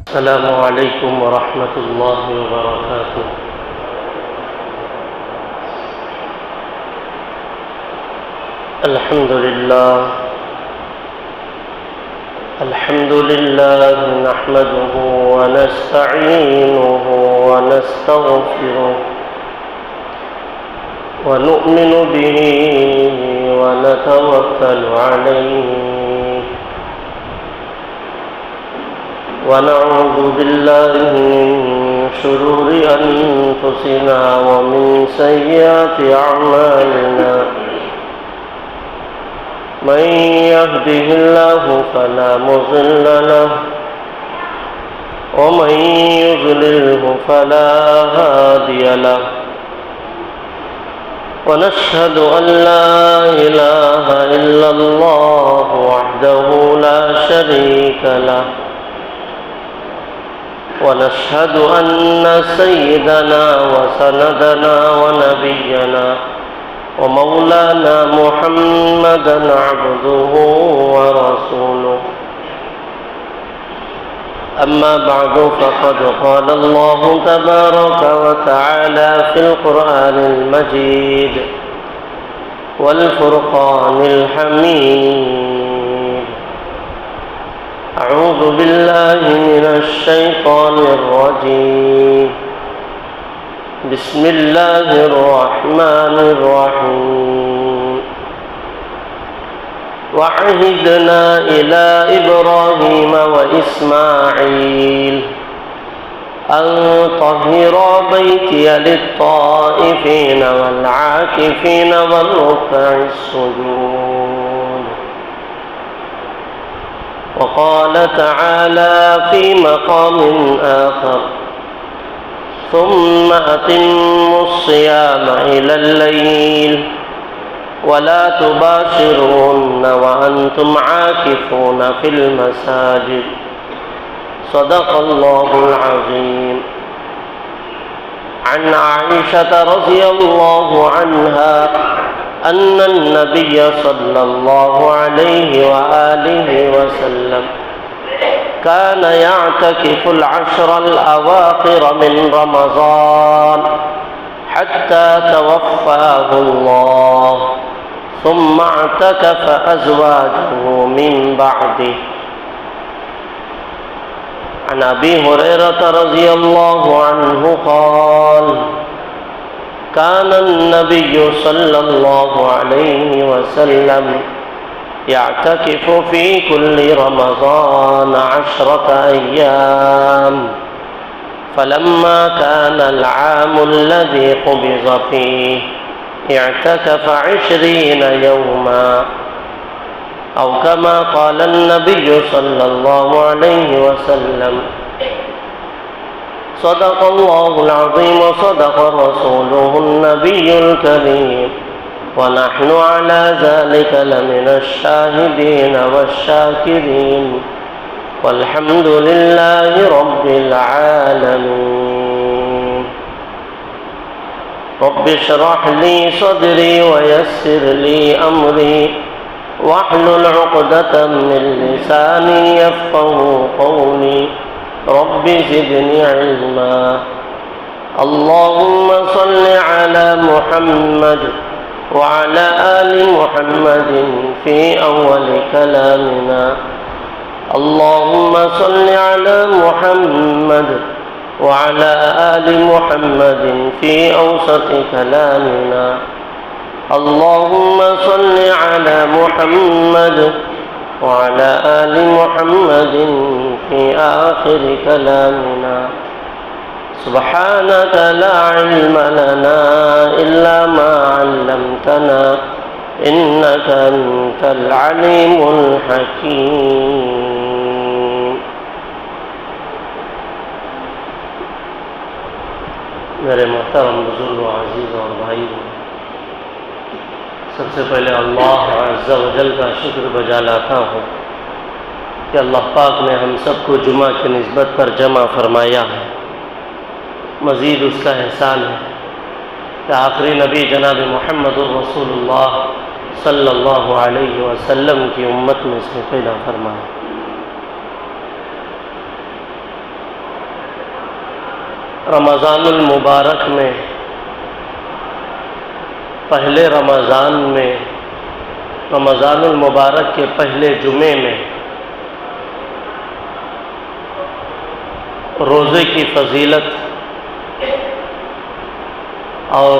السلام عليكم ورحمة الله وبركاته. الحمد لله نحمده ونستعينه ونستغفره ونؤمن به ونتوكل عليه ونعوذ بالله من شرور أنفسنا ومن سيئات أعمالنا. من يهده الله فلا مضل له ومن يضلله فلا هادي له. ونشهد أن لا إله إلا الله وحده لا شريك له. ونشهد أن سيدنا وسندنا ونبينا ومولانا محمدا عبده ورسوله. أما بعد فقد قال الله تبارك وتعالى في القرآن المجيد والفرقان الحميد: أعوذ بالله من الشيطان الرجيم. بسم الله الرحمن الرحيم. وعهدنا إلى إبراهيم وإسماعيل أن طهرا بيتي للطائفين والعاكفين والركع السجود. وقال تعالى في مقام آخر: ثم أتموا الصيام إلى الليل ولا تباشرون وأنتم عاكفون في المساجد. صدق الله العظيم. عن عائشة رضي الله عنها أن النبي صلى الله عليه وآله وسلم كان يعتكف العشر الأواخر من رمضان حتى توفاه الله، ثم اعتكف أزواجه من بعده. عن أبي هريرة رضي الله عنه قال: كان النبي صلى الله عليه وسلم يعتكف في كل رمضان 10 أيام، فلما كان العام الذي قبض فيه اعتكف 20 يوما، أو كما قال النبي صلى الله عليه وسلم. صدق الله العظيم وصدق رسوله النبي الكريم، ونحن على ذلك لمن الشاهدين والشاكرين، والحمد لله رب العالمين. رب اشرح لي صدري ويسر لي أمري واحلل عقدة من لساني يفقه قولي. رب زدني علما. اللهم صل على محمد وعلى آل محمد في أول كلامنا. اللهم صل على محمد وعلى آل محمد في أوسط كلامنا. اللهم صل على محمد وعلى آل محمد في آخر كلامنا. سبحانك لا علم لنا إلا ما علمتنا إنك أنت العليم الحكيم. میرے محترم بزرگ و عزیز اور بھائی، سب سے پہلے اللہ عز و جل کا شکر بجا لاتا ہوں کہ اللہ پاک نے ہم سب کو جمعہ کی نسبت پر جمع فرمایا ہے۔ مزید اس کا احسان ہے کہ آخری نبی جناب محمد الرسول اللہ صلی اللہ علیہ وسلم کی امت میں سے پیدا فرمایا۔ رمضان المبارک میں پہلے رمضان المبارک کے پہلے جمعے میں روزے کی فضیلت اور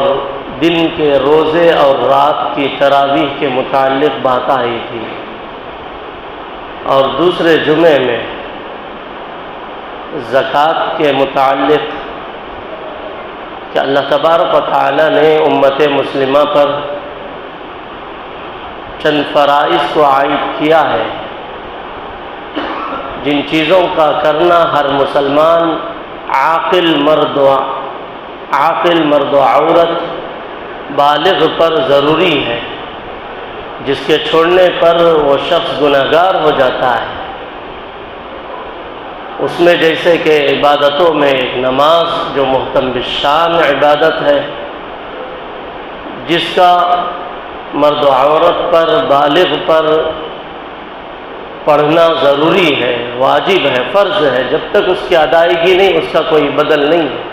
دن کے روزے اور رات کی تراویح کے متعلق بات آئی تھی، اور دوسرے جمعے میں زکوٰۃ کے متعلق کہ اللہ تبارک و تعالی نے امت مسلمہ پر چند فرائض کو عائد کیا ہے، جن چیزوں کا کرنا ہر مسلمان عاقل مرد و عورت بالغ پر ضروری ہے، جس کے چھوڑنے پر وہ شخص گنہگار ہو جاتا ہے۔ اس میں جیسے کہ عبادتوں میں ایک نماز جو محتم بالشان عبادت ہے، جس کا مرد و عورت پر بالغ پر پڑھنا ضروری ہے، واجب ہے، فرض ہے، جب تک اس کی ادائیگی نہیں اس کا کوئی بدل نہیں ہے۔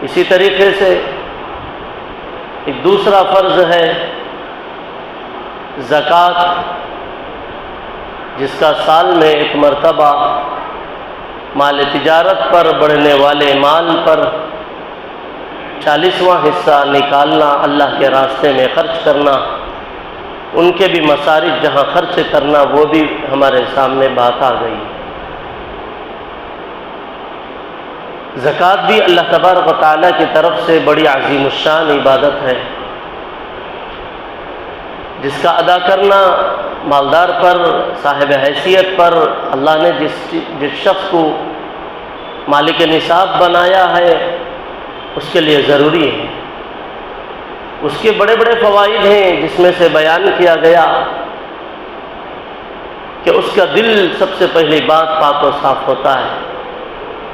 اسی طریقے سے ایک دوسرا فرض ہے زکوٰۃ، جس کا سال میں ایک مرتبہ مال تجارت پر بڑھنے والے مال پر 40واں حصہ نکالنا، اللہ کے راستے میں خرچ کرنا، ان کے بھی مصارف جہاں خرچ کرنا، وہ بھی ہمارے سامنے بات آ گئی۔ زکوٰۃ بھی اللہ تبارک و تعالیٰ کی طرف سے بڑی عظیم الشان عبادت ہے، جس کا ادا کرنا مالدار پر، صاحب حیثیت پر اللہ نے جس شخص کو مالک نصاب بنایا ہے اس کے لیے ضروری ہے۔ اس کے بڑے بڑے فوائد ہیں، جس میں سے بیان کیا گیا کہ اس کا دل سب سے پہلی بات پاک و صاف ہوتا ہے،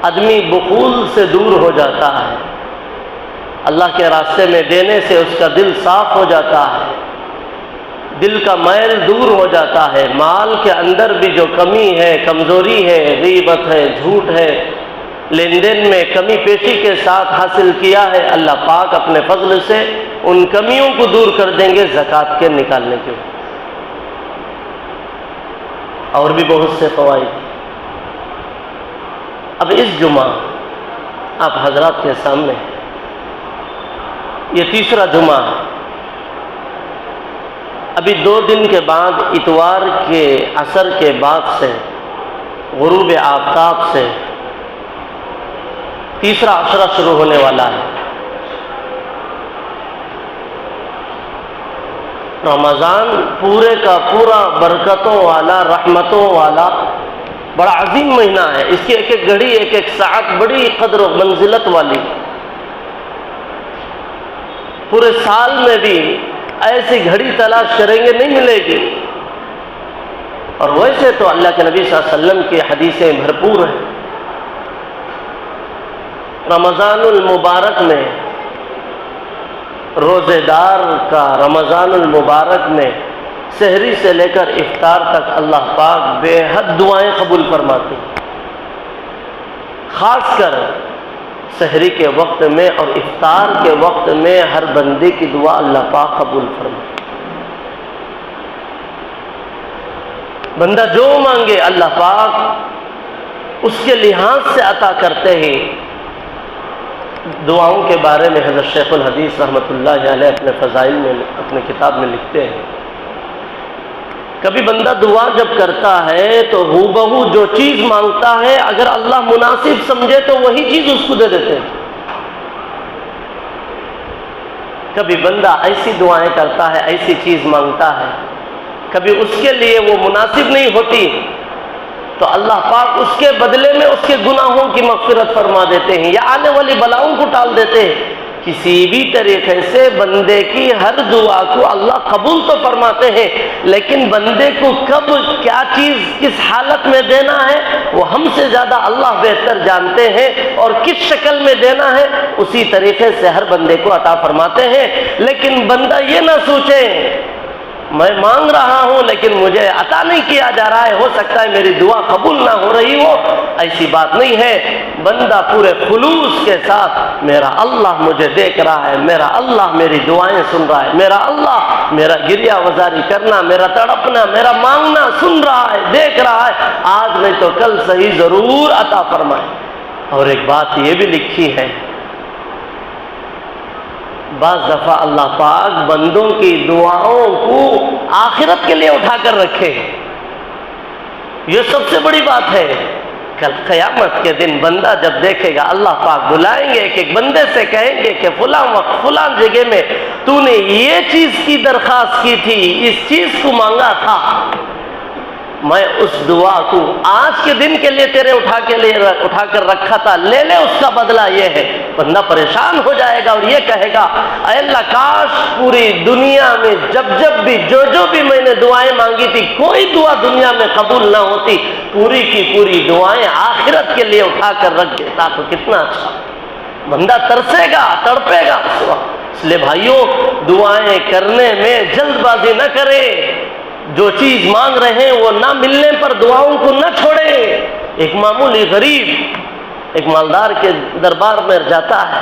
آدمی بخل سے دور ہو جاتا ہے، اللہ کے راستے میں دینے سے اس کا دل صاف ہو جاتا ہے، دل کا میل دور ہو جاتا ہے، مال کے اندر بھی جو کمی ہے، کمزوری ہے، غیبت ہے، جھوٹ ہے، لین دین میں کمی پیشی کے ساتھ حاصل کیا ہے، اللہ پاک اپنے فضل سے ان کمیوں کو دور کر دیں گے زکوٰۃ کے نکالنے کے۔ اور بھی بہت سے فوائد۔ اب اس جمعہ آپ حضرات کے سامنے یہ تیسرا جمعہ ہے، ابھی 2 دن کے بعد اتوار کے عصر کے بعد سے غروب آفتاب سے تیسرا عشرہ شروع ہونے والا ہے۔ رمضان پورے کا پورا برکتوں والا، رحمتوں والا بڑا عظیم مہینہ ہے، اس کی ایک ایک گھڑی، ایک ایک ساعت بڑی قدر و منزلت والی۔ پورے سال میں بھی ایسی گھڑی تلاش کریں گے نہیں ملے گی، اور ویسے تو اللہ کے نبی صلی اللہ علیہ وسلم کی حدیثیں بھرپور ہیں۔ رمضان المبارک میں روزے دار کا رمضان المبارک میں سحری سے لے کر افطار تک اللہ پاک بے حد دعائیں قبول فرماتے ہیں، خاص کر سحری کے وقت میں اور افطار کے وقت میں ہر بندے کی دعا اللہ پاک قبول فرماتے ہیں۔ بندہ جو مانگے اللہ پاک اس کے لحاظ سے عطا کرتے ہیں۔ دعاؤں کے بارے میں حضرت شیخ الحدیث رحمۃ اللہ علیہ اپنے فضائل میں، اپنے کتاب میں لکھتے ہیں، کبھی بندہ دعا جب کرتا ہے تو ہو بہو جو چیز مانگتا ہے اگر اللہ مناسب سمجھے تو وہی چیز اس کو دے دیتے ہیں۔ کبھی بندہ ایسی دعائیں کرتا ہے، ایسی چیز مانگتا ہے، کبھی اس کے لیے وہ مناسب نہیں ہوتی تو اللہ پاک اس کے بدلے میں اس کے گناہوں کی مغفرت فرما دیتے ہیں یا آنے والی بلاؤں کو ٹال دیتے ہیں۔ کسی بھی طریقے سے بندے کی ہر دعا کو اللہ قبول تو فرماتے ہیں، لیکن بندے کو کب کیا چیز کس حالت میں دینا ہے وہ ہم سے زیادہ اللہ بہتر جانتے ہیں، اور کس شکل میں دینا ہے اسی طریقے سے ہر بندے کو عطا فرماتے ہیں۔ لیکن بندہ یہ نہ سوچے میں مانگ رہا ہوں لیکن مجھے عطا نہیں کیا جا رہا ہے، ہو سکتا ہے میری دعا قبول نہ ہو رہی ہو۔ ایسی بات نہیں ہے، بندہ پورے خلوص کے ساتھ میرا اللہ مجھے دیکھ رہا ہے، میرا اللہ میری دعائیں سن رہا ہے، میرا اللہ میرا گریہ وزاری کرنا، میرا تڑپنا، میرا مانگنا سن رہا ہے، دیکھ رہا ہے، آج نہیں تو کل صحیح ضرور عطا فرمائے۔ اور ایک بات یہ بھی لکھی ہے، بعض دفعہ اللہ پاک بندوں کی دعاؤں کو آخرت کے لیے اٹھا کر رکھے، یہ سب سے بڑی بات ہے۔ کل قیامت کے دن بندہ جب دیکھے گا، اللہ پاک بلائیں گے، ایک بندے سے کہیں گے کہ فلاں وقت فلاں جگہ میں تو نے یہ چیز کی درخواست کی تھی، اس چیز کو مانگا تھا، میں اس دعا کو آج کے دن کے لیے تیرے اٹھا کر رکھا تھا، لے لے، اس کا بدلہ یہ ہے۔ بندہ پریشان ہو جائے گا اور یہ کہے گا، اے اللہ کاش پوری دنیا میں جب بھی جو بھی میں نے دعائیں مانگی تھی، کوئی دعا دنیا میں قبول نہ ہوتی، پوری کی پوری دعائیں آخرت کے لیے اٹھا کر رکھ دیتا تو کتنا اچھا۔ بندہ ترسے گا، تڑپے گا اس وقت۔ اس لیے بھائیوں، دعائیں کرنے میں جلد بازی نہ کرے، جو چیز مانگ رہے ہیں وہ نہ ملنے پر دعاؤں کو نہ چھوڑے۔ ایک معمولی غریب ایک مالدار کے دربار میں جاتا ہے،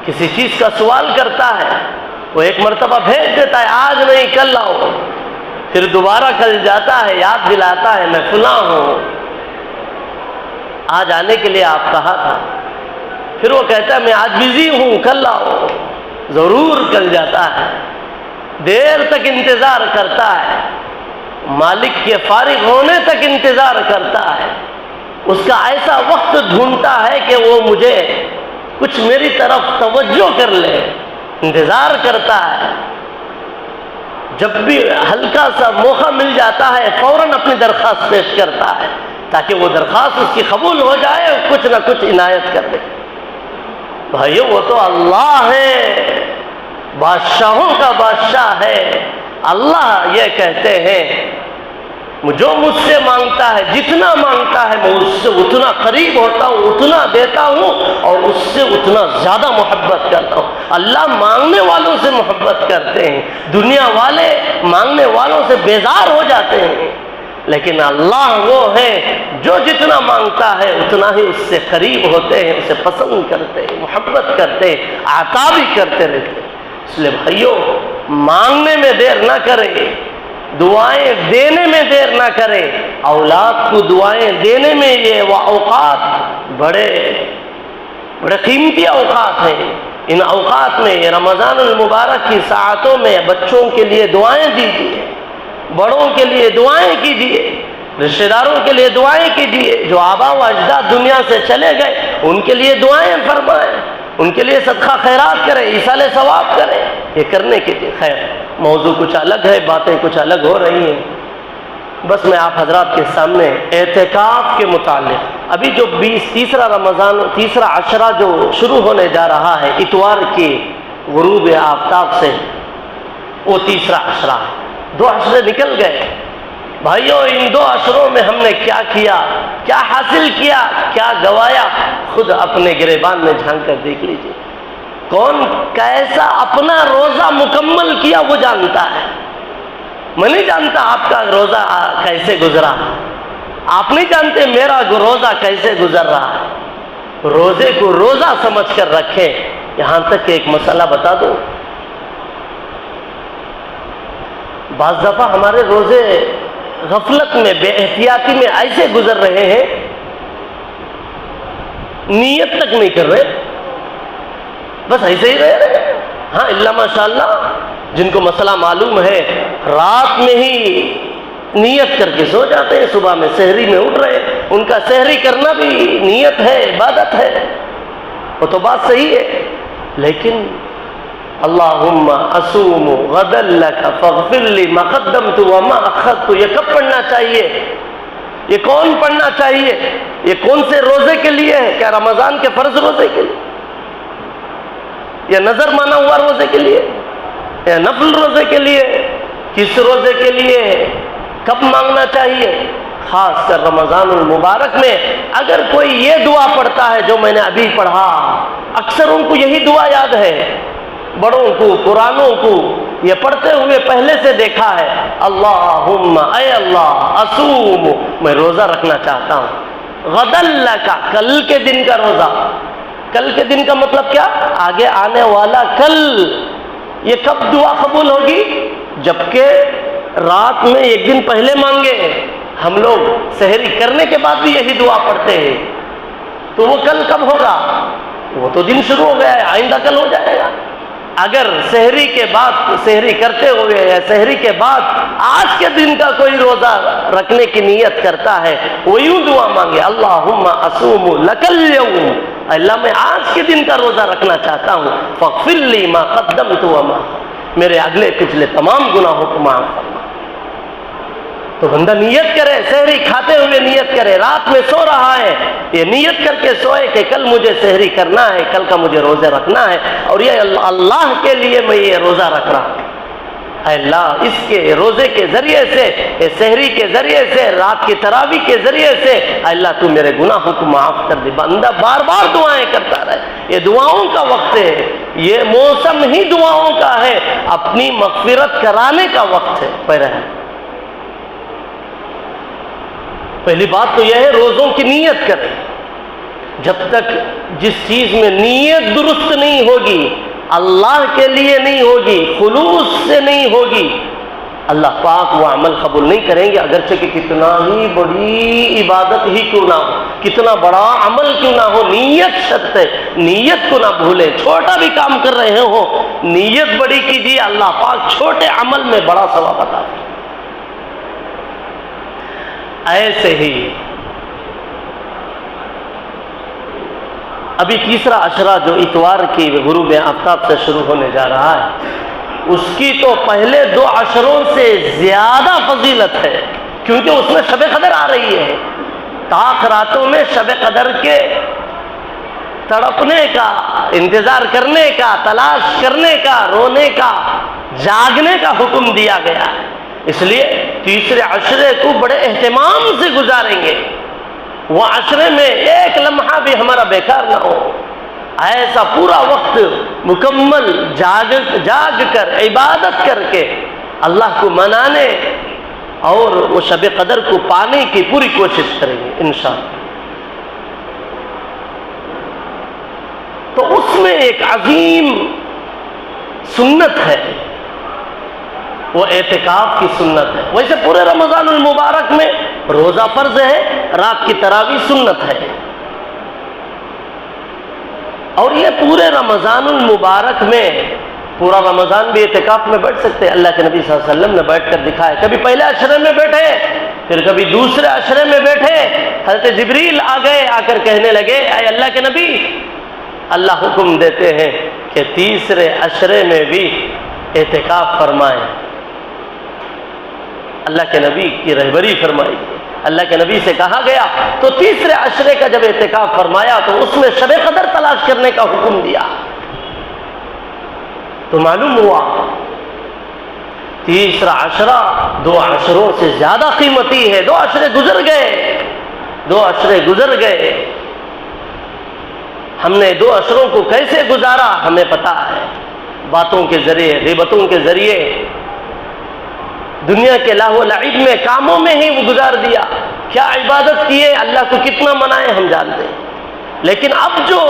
کسی چیز کا سوال کرتا ہے، وہ ایک مرتبہ بھیج دیتا ہے، آج نہیں کل لاؤ، پھر دوبارہ کل جاتا ہے، یاد دلاتا ہے میں فلاں ہوں، آج آنے کے لیے آپ کہا تھا، پھر وہ کہتا ہے میں آج بزی ہوں، کل لاؤ، ضرور کل جاتا ہے، دیر تک انتظار کرتا ہے، مالک کے فارغ ہونے تک انتظار کرتا ہے، اس کا ایسا وقت ڈھونڈتا ہے کہ وہ مجھے کچھ میری طرف توجہ کر لے، انتظار کرتا ہے، جب بھی ہلکا سا موقع مل جاتا ہے فوراً اپنی درخواست پیش کرتا ہے تاکہ وہ درخواست اس کی قبول ہو جائے اور کچھ نہ کچھ عنایت کر دے۔ بھائیو، وہ تو اللہ ہے، بادشاہوں کا بادشاہ ہے۔ اللہ یہ کہتے ہیں، جو مجھ سے مانگتا ہے، جتنا مانگتا ہے میں اس سے اتنا قریب ہوتا ہوں، اتنا دیتا ہوں اور اس سے اتنا زیادہ محبت کرتا ہوں۔ اللہ مانگنے والوں سے محبت کرتے ہیں، دنیا والے مانگنے والوں سے بیزار ہو جاتے ہیں، لیکن اللہ وہ ہے جو جتنا مانگتا ہے اتنا ہی اس سے قریب ہوتے ہیں، اسے پسند کرتے ہیں، محبت کرتے ہیں، عطا بھی کرتے رہتے ہیں۔ اس لیے بھائیو، مانگنے میں دیر نہ کرے، دعائیں دینے میں دیر نہ کرے۔ اولاد کو دعائیں دینے میں یہ وہ اوقات بڑے قیمتی اوقات ہیں۔ ان اوقات میں، رمضان المبارک کی ساعتوں میں بچوں کے لیے دعائیں دیجیے، بڑوں کے لیے دعائیں کیجیے، رشتہ داروں کے لیے دعائیں کیجیے، جو آبا و اجداد دنیا سے چلے گئے ان کے لیے دعائیں فرمائیں، ان کے لیے صدقہ خیرات کریں، ایصال ثواب کریں۔ یہ کرنے کے لیے خیر موضوع کچھ الگ ہے، باتیں کچھ الگ ہو رہی ہیں، بس میں آپ حضرات کے سامنے اعتکاف کے متعلق، ابھی جو تیسرا عشرہ جو شروع ہونے جا رہا ہے اتوار کی غروب آفتاب سے، وہ تیسرا عشرہ ہے۔ 2 عشرے نکل گئے بھائیوں، ان 2 عشروں میں ہم نے کیا کیا، کیا حاصل کیا، کیا گوایا، خود اپنے گریبان میں جھانک کر دیکھ لیجئے۔ کون کیسا اپنا روزہ مکمل کیا وہ جانتا ہے، میں نہیں جانتا آپ کا روزہ کیسے گزرا، آپ نہیں جانتے میرا روزہ کیسے گزر رہا ہے۔ روزے کو روزہ سمجھ کر رکھیں۔ یہاں تک کہ ایک مسئلہ بتا دوں، بعض دفعہ ہمارے روزے غفلت میں، بے احتیاطی میں ایسے گزر رہے ہیں، نیت تک نہیں کر رہے، بس ایسے ہی رہ رہے ہیں۔ ہاں اللہ ماشاءاللہ جن کو مسئلہ معلوم ہے، رات میں ہی نیت کر کے سو جاتے ہیں، صبح میں سحری میں اٹھ رہے، ان کا سحری کرنا بھی نیت ہے، عبادت ہے، وہ تو بات صحیح ہے، لیکن اللہم اصوم غدا لک فاغفر لی ما قدمت وما اخرت، یہ کب پڑھنا چاہیے؟ یہ کون پڑھنا چاہیے؟ یہ کون سے روزے کے لیے ہے؟ کیا رمضان کے فرض روزے کے لیے، یا نظر مانا ہوا روزے کے لیے، یا نفل روزے کے لیے؟ کس روزے کے لیے؟ کب مانگنا چاہیے؟ خاص کر رمضان المبارک میں اگر کوئی یہ دعا پڑھتا ہے جو میں نے ابھی پڑھا، اکثر ان کو یہی دعا یاد ہے، بڑوں کو پرانوں کو یہ پڑھتے ہوئے پہلے سے دیکھا ہے، اللہم اے اللہ اصوم میں روزہ رکھنا چاہتا ہوں، غدل لکا کل کے دن کا روزہ۔ کل کے دن کا مطلب کیا؟ آگے آنے والا کل۔ یہ کب دعا قبول ہوگی؟ جبکہ رات میں ایک دن پہلے مانگے۔ ہم لوگ سحری کرنے کے بعد بھی یہی دعا پڑھتے ہیں، تو وہ کل کب ہوگا؟ وہ تو دن شروع ہو گیا ہے، آئندہ کل ہو جائے گا۔ اگر سحری کے بعد سحری کرتے ہوئے یا سحری کے بعد آج کے دن کا کوئی روزہ رکھنے کی نیت کرتا ہے، وہ یوں دعا مانگے، اللہم اصوم لک الیوم، اللہ میں آج کے دن کا روزہ رکھنا چاہتا ہوں، فاغفر لی ما قدمت وما، میرے اگلے پچھلے تمام گناہوں کو معاف فرما۔ تو بندہ نیت کرے، سحری کھاتے ہوئے نیت کرے، رات میں سو رہا ہے یہ نیت کر کے سوئے کہ کل مجھے سحری کرنا ہے، کل کا مجھے روزے رکھنا ہے، اور یہ اللہ کے لیے میں یہ روزہ رکھ رہا ہوں۔ اے اللہ اس کے روزے کے ذریعے سے، سحری کے ذریعے سے، رات کی تراویح کے ذریعے سے، اے اللہ تو میرے گناہوں کو معاف کر دے۔ بندہ بار بار دعائیں کرتا رہے، یہ دعاؤں کا وقت ہے، یہ موسم ہی دعاؤں کا ہے، اپنی مغفرت کرانے کا وقت ہے۔ پہلی بات تو یہ ہے روزوں کی نیت کریں۔ جب تک جس چیز میں نیت درست نہیں ہوگی، اللہ کے لیے نہیں ہوگی، خلوص سے نہیں ہوگی، اللہ پاک وہ عمل قبول نہیں کریں گے، اگرچہ کہ کتنا ہی بڑی عبادت ہی کیوں نہ ہو، کتنا بڑا عمل کیوں نہ ہو، نیت شرط ہے، نیت کو نہ بھولیں۔ چھوٹا بھی کام کر رہے ہو نیت بڑی کیجیے، اللہ پاک چھوٹے عمل میں بڑا ثواب عطا کرے۔ ایسے ہی ابھی تیسرا عشرہ جو اتوار کی غروب آفتاب سے شروع ہونے جا رہا ہے، اس کی تو پہلے 2 عشروں سے زیادہ فضیلت ہے، کیونکہ اس میں شب قدر آ رہی ہے۔ طاق راتوں میں شب قدر کے تڑپنے کا، انتظار کرنے کا، تلاش کرنے کا، رونے کا، جاگنے کا حکم دیا گیا ہے۔ اس لیے تیسرے عشرے کو بڑے اہتمام سے گزاریں گے، وہ عشرے میں ایک لمحہ بھی ہمارا بیکار نہ ہو، ایسا پورا وقت مکمل جاگ کر عبادت کر کے اللہ کو منانے اور وہ شب قدر کو پانے کی پوری کوشش کریں گے انشاءاللہ۔ تو اس میں ایک عظیم سنت ہے، وہ اعتکاف کی سنت ہے۔ ویسے پورے رمضان المبارک میں روزہ فرض ہے، رات کی تراویح سنت ہے، اور یہ پورے رمضان المبارک میں پورا رمضان بھی اعتکاف میں بیٹھ سکتے ہیں۔ اللہ کے نبی صلی اللہ علیہ وسلم نے بیٹھ کر دکھایا، کبھی پہلے عشرے میں بیٹھے، پھر کبھی دوسرے عشرے میں بیٹھے، حضرت جبریل آ گئے، آ کر کہنے لگے اے اللہ کے نبی، اللہ حکم دیتے ہیں کہ تیسرے عشرے میں بھی اعتکاف فرمائیں۔ اللہ کے نبی کی رہبری فرمائی، اللہ کے نبی سے کہا گیا، تو تیسرے عشرے کا جب اعتکاف فرمایا تو اس میں شب قدر تلاش کرنے کا حکم دیا۔ تو معلوم ہوا تیسرا عشرہ 2 عشروں سے زیادہ قیمتی ہے۔ 2 عشرے گزر گئے، 2 عشرے گزر گئے، ہم نے 2 عشروں کو کیسے گزارا ہمیں پتا ہے، باتوں کے ذریعے، غیبتوں کے ذریعے، دنیا کے لہو و لعب میں، کاموں میں ہی وہ گزار دیا۔ کیا عبادت کیے، اللہ کو کتنا منائے ہم جانتے ہیں، لیکن اب جو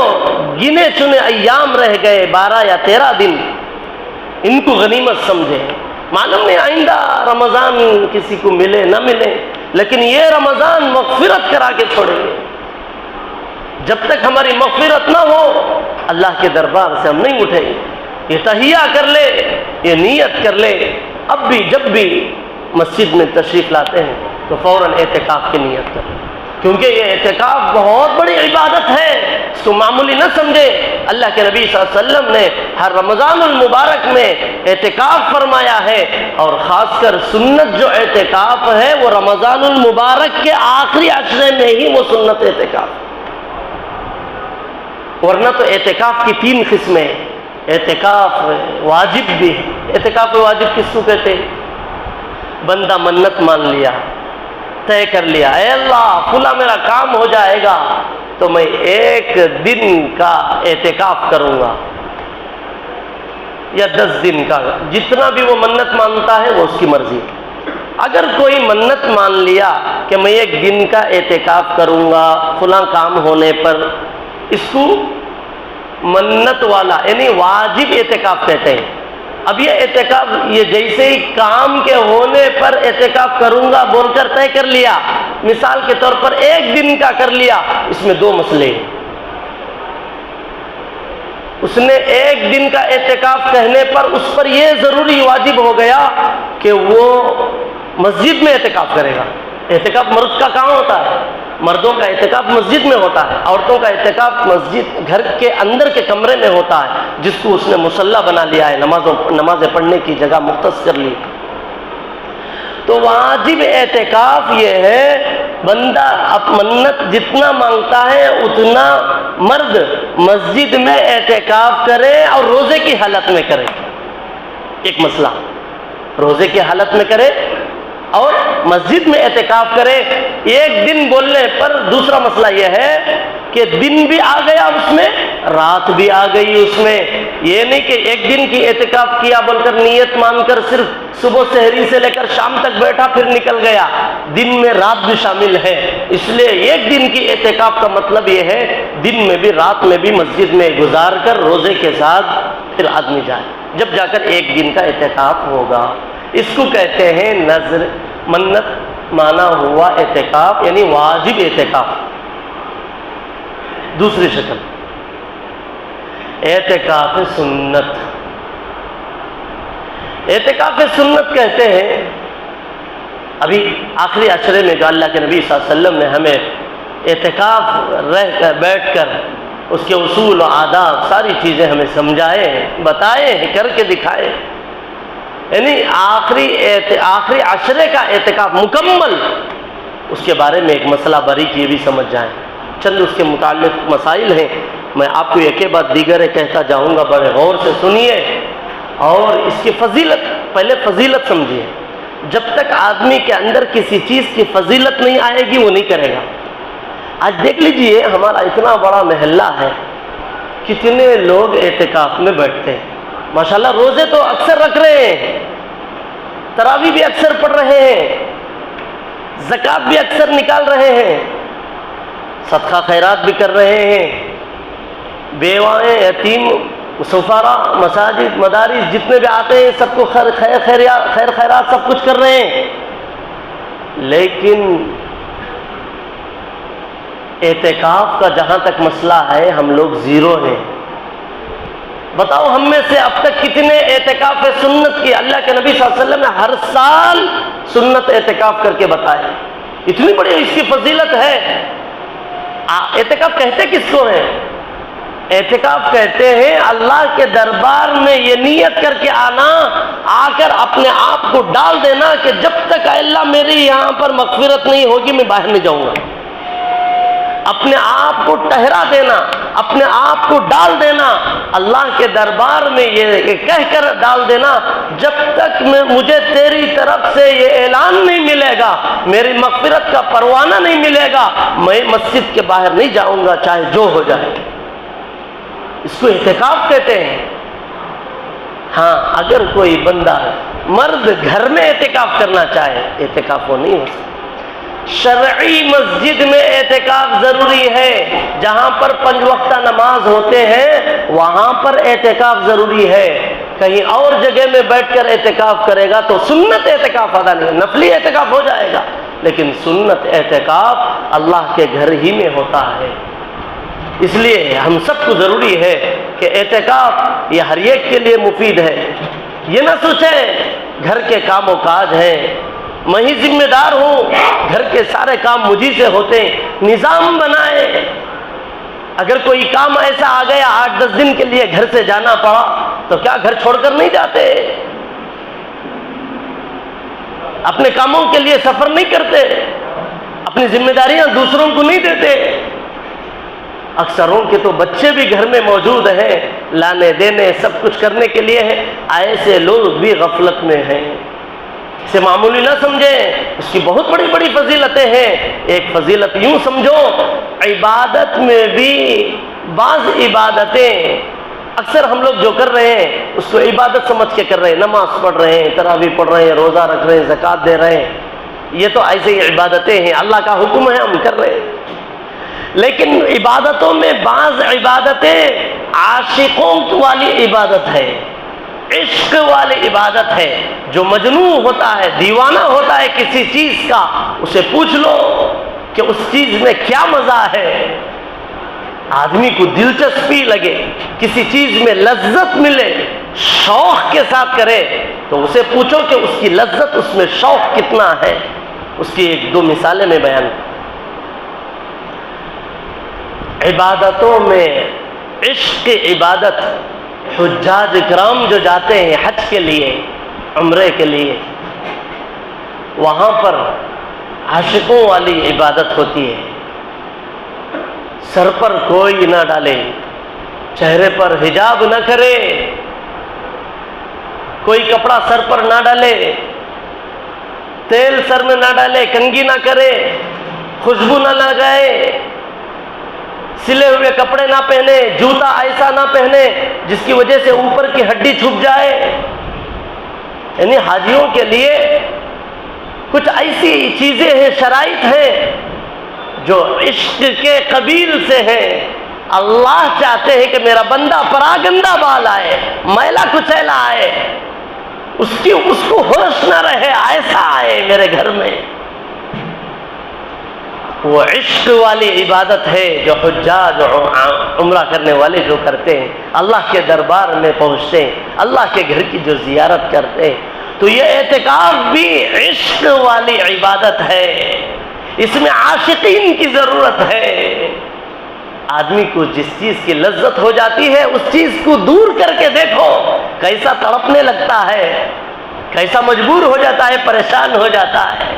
گنے چنے ایام رہ گئے 12 یا 13 دن، ان کو غنیمت سمجھے۔ معلوم نہیں آئندہ رمضان کسی کو ملے نہ ملے، لیکن یہ رمضان مغفرت کرا کے چھوڑیں گے۔ جب تک ہماری مغفرت نہ ہو اللہ کے دربار سے ہم نہیں اٹھیں گے۔ یہ تہیہ کر لے، یہ نیت کر لے، اب بھی جب بھی مسجد میں تشریف لاتے ہیں تو فوراً اعتکاف کی نیت کریں، کیونکہ یہ اعتکاف بہت بڑی عبادت ہے، اس کو معمولی نہ سمجھے۔ اللہ کے نبی صلی اللہ علیہ وسلم نے ہر رمضان المبارک میں اعتکاف فرمایا ہے، اور خاص کر سنت جو اعتکاف ہے وہ رمضان المبارک کے آخری عشرے میں ہی وہ سنت اعتکاف، ورنہ تو اعتکاف کی 3 قسمیں، اعتکاف واجب بھی ہے۔ اعتکاف واجب کس کو کہتے ہیں؟ بندہ منت مان لیا، طے کر لیا، اے اللہ فلاں میرا کام ہو جائے گا تو میں 1 دن کا اعتکاف کروں گا، یا 10 دن کا، جتنا بھی وہ منت مانتا ہے وہ اس کی مرضی ہے۔ اگر کوئی منت مان لیا کہ میں 1 دن کا اعتکاف کروں گا فلاں کام ہونے پر، اس کو منت والا یعنی واجب اعتکاف کہتے ہیں۔ اب یہ اعتکاف یہ جیسے ہی کام کے ہونے پر اعتکاف کروں گا بول کر طے کر لیا، مثال کے طور پر 1 دن کا کر لیا، اس میں 2 مسئلے ہیں۔ اس نے 1 دن کا اعتکاف کہنے پر اس پر یہ ضروری واجب ہو گیا کہ وہ مسجد میں اعتکاف کرے گا۔ اعتکاف مرد کا کہاں ہوتا ہے؟ مردوں کا اعتکاف مسجد میں ہوتا ہے، عورتوں کا اعتکاف مسجد گھر کے اندر کے کمرے میں ہوتا ہے، جس کو اس نے مصلی بنا لیا ہے، نمازیں پڑھنے کی جگہ مختص کر لی۔ تو واجب اعتکاف یہ ہے بندہ اب منت جتنا مانگتا ہے اتنا مرد مسجد میں اعتکاف کرے اور روزے کی حالت میں کرے۔ ایک مسئلہ روزے کی حالت میں کرے اور مسجد میں اعتکاف کرے 1 دن بولنے پر۔ دوسرا مسئلہ یہ ہے کہ دن بھی آ گیا اس میں، رات بھی آ گئی اس میں، یہ نہیں کہ 1 دن کی اعتکاف کیا بول کر نیت مان کر صرف صبح سحری سے لے کر شام تک بیٹھا پھر نکل گیا، دن میں رات بھی شامل ہے۔ اس لیے 1 دن کی اعتکاف کا مطلب یہ ہے دن میں بھی رات میں بھی مسجد میں گزار کر روزے کے ساتھ پھر آدمی جائے، جب جا کر 1 دن کا اعتکاف ہوگا۔ اس کو کہتے ہیں نذر، منت مانا ہوا اعتکاف یعنی واجب اعتکاف۔ دوسری شکل اعتکاف سنت۔ اعتکاف سنت کہتے ہیں ابھی آخری عشرے میں جو اللہ کے نبی صلی اللہ علیہ وسلم نے ہمیں اعتکاف رہ کر بیٹھ کر اس کے اصول و آداب ساری چیزیں ہمیں سمجھائے بتائے کر کے دکھائے، یعنی آخری عشرے کا اعتکاف مکمل، اس کے بارے میں ایک مسئلہ باریک یہ بھی سمجھ جائیں۔ چند اس کے متعلق مسائل ہیں، میں آپ کو ایک بعد دیگر کہتا جاؤں گا، بڑے غور سے سنیے اور اس کی فضیلت پہلے فضیلت سمجھیے۔ جب تک آدمی کے اندر کسی چیز کی فضیلت نہیں آئے گی وہ نہیں کرے گا۔ آج دیکھ لیجئے ہمارا اتنا بڑا محلہ ہے، کتنے لوگ اعتکاف میں بیٹھتے ہیں، ماشاءاللہ روزے تو اکثر رکھ رہے ہیں، تراویح بھی اکثر پڑھ رہے ہیں، زکوٰۃ بھی اکثر نکال رہے ہیں، صدقہ خیرات بھی کر رہے ہیں، بیوائیں یتیم سفارا مساجد مدارس جتنے بھی آتے ہیں سب کو خیر خیرات سب کچھ کر رہے ہیں، لیکن اعتکاف کا جہاں تک مسئلہ ہے ہم لوگ زیرو ہیں۔ بتاؤ ہم میں سے اب تک کتنے اعتکاف سنت کی اللہ کے نبی صلی اللہ علیہ وسلم نے ہر سال سنت اعتکاف کر کے بتائے؟ اتنی بڑی اس کی فضیلت ہے۔ اعتکاف کہتے کس کو ہے؟ اعتکاف کہتے ہیں اللہ کے دربار میں یہ نیت کر کے آنا، آ کر اپنے آپ کو ڈال دینا کہ جب تک اللہ میری یہاں پر مغفرت نہیں ہوگی میں باہر نہیں جاؤں گا، اپنے آپ کو ٹہرا دینا، اپنے آپ کو ڈال دینا اللہ کے دربار میں، یہ کہہ کر ڈال دینا جب تک مجھے تیری طرف سے یہ اعلان نہیں ملے گا، میری مغفرت کا پروانہ نہیں ملے گا، میں مسجد کے باہر نہیں جاؤں گا چاہے جو ہو جائے۔ اس کو اعتکاف کہتے ہیں۔ ہاں اگر کوئی بندہ مرد گھر میں اعتکاف کرنا چاہے اعتکاف وہ نہیں ہو سکتا۔ شرعی مسجد میں اعتکاف ضروری ہے، جہاں پر 5 وقتہ نماز ہوتے ہیں وہاں پر اعتکاف ضروری ہے۔ کہیں اور جگہ میں بیٹھ کر اعتکاف کرے گا تو سنت اعتکاف ادا نہیں، نفلی اعتکاف ہو جائے گا، لیکن سنت اعتکاف اللہ کے گھر ہی میں ہوتا ہے۔ اس لیے ہم سب کو ضروری ہے کہ اعتکاف یہ ہر ایک کے لیے مفید ہے۔ یہ نہ سوچیں گھر کے کام و کاج ہیں، میں ہی ذمہ دار ہوں، گھر کے سارے کام مجھی سے ہوتے ہیں۔ نظام بنائے، اگر کوئی کام ایسا آ گیا 8-10 دن کے لیے گھر سے جانا پڑا تو کیا گھر چھوڑ کر نہیں جاتے؟ اپنے کاموں کے لیے سفر نہیں کرتے، اپنی ذمہ داریاں دوسروں کو نہیں دیتے۔ اکثروں کے تو بچے بھی گھر میں موجود ہیں، لانے دینے سب کچھ کرنے کے لیے ہیں، ایسے لوگ بھی غفلت میں ہیں۔ اسے معمولی نہ سمجھیں، اس کی بہت بڑی بڑی فضیلتیں ہیں۔ ایک فضیلت یوں سمجھو، عبادت میں بھی بعض عبادتیں اکثر ہم لوگ جو کر رہے ہیں اس کو عبادت سمجھ کے کر رہے ہیں، نماز پڑھ رہے ہیں، تراویح پڑھ رہے ہیں، روزہ رکھ رہے ہیں، زکوٰۃ دے رہے ہیں، یہ تو ایسے ہی عبادتیں ہیں، اللہ کا حکم ہے ہم کر رہے ہیں۔ لیکن عبادتوں میں بعض عبادتیں عاشقوں والی عبادت ہے، عشق والی عبادت ہے۔ جو مجنون ہوتا ہے، دیوانہ ہوتا ہے کسی چیز کا، اسے پوچھ لو کہ اس چیز میں کیا مزہ ہے۔ آدمی کو دلچسپی لگے، کسی چیز میں لذت ملے، شوق کے ساتھ کرے، تو اسے پوچھو کہ اس کی لذت، اس میں شوق کتنا ہے۔ اس کی ایک دو مثالیں میں بیان کروں۔ عبادتوں میں عشق کی عبادت، حجاج کرام جو جاتے ہیں حج کے لیے، عمرے کے لیے، وہاں پر عاشقوں والی عبادت ہوتی ہے۔ سر پر کوئی نہ ڈالے، چہرے پر حجاب نہ کرے، کوئی کپڑا سر پر نہ ڈالے، تیل سر میں نہ ڈالے، کنگھی نہ کرے، خوشبو نہ لگائے، سلے ہوئے کپڑے نہ پہنے، جوتا ایسا نہ پہنے جس کی وجہ سے اوپر کی ہڈی چھپ جائے۔ یعنی حاجیوں کے لیے کچھ ایسی چیزیں ہیں، شرائط ہیں جو عشق کے قبیل سے ہیں۔ اللہ چاہتے ہیں کہ میرا بندہ پراگندہ بال آئے، میلا کچیلا آئے، اس کو ہوش نہ رہے، ایسا آئے میرے گھر میں۔ وہ عشق والی عبادت ہے جو حجاج عمرہ کرنے والے جو کرتے ہیں، اللہ کے دربار میں پہنچتے ہیں، اللہ کے گھر کی جو زیارت کرتے ہیں۔ تو یہ اعتکاف بھی عشق والی عبادت ہے، اس میں عاشقین کی ضرورت ہے۔ آدمی کو جس چیز کی لذت ہو جاتی ہے اس چیز کو دور کر کے دیکھو، کیسا تڑپنے لگتا ہے، کیسا مجبور ہو جاتا ہے، پریشان ہو جاتا ہے۔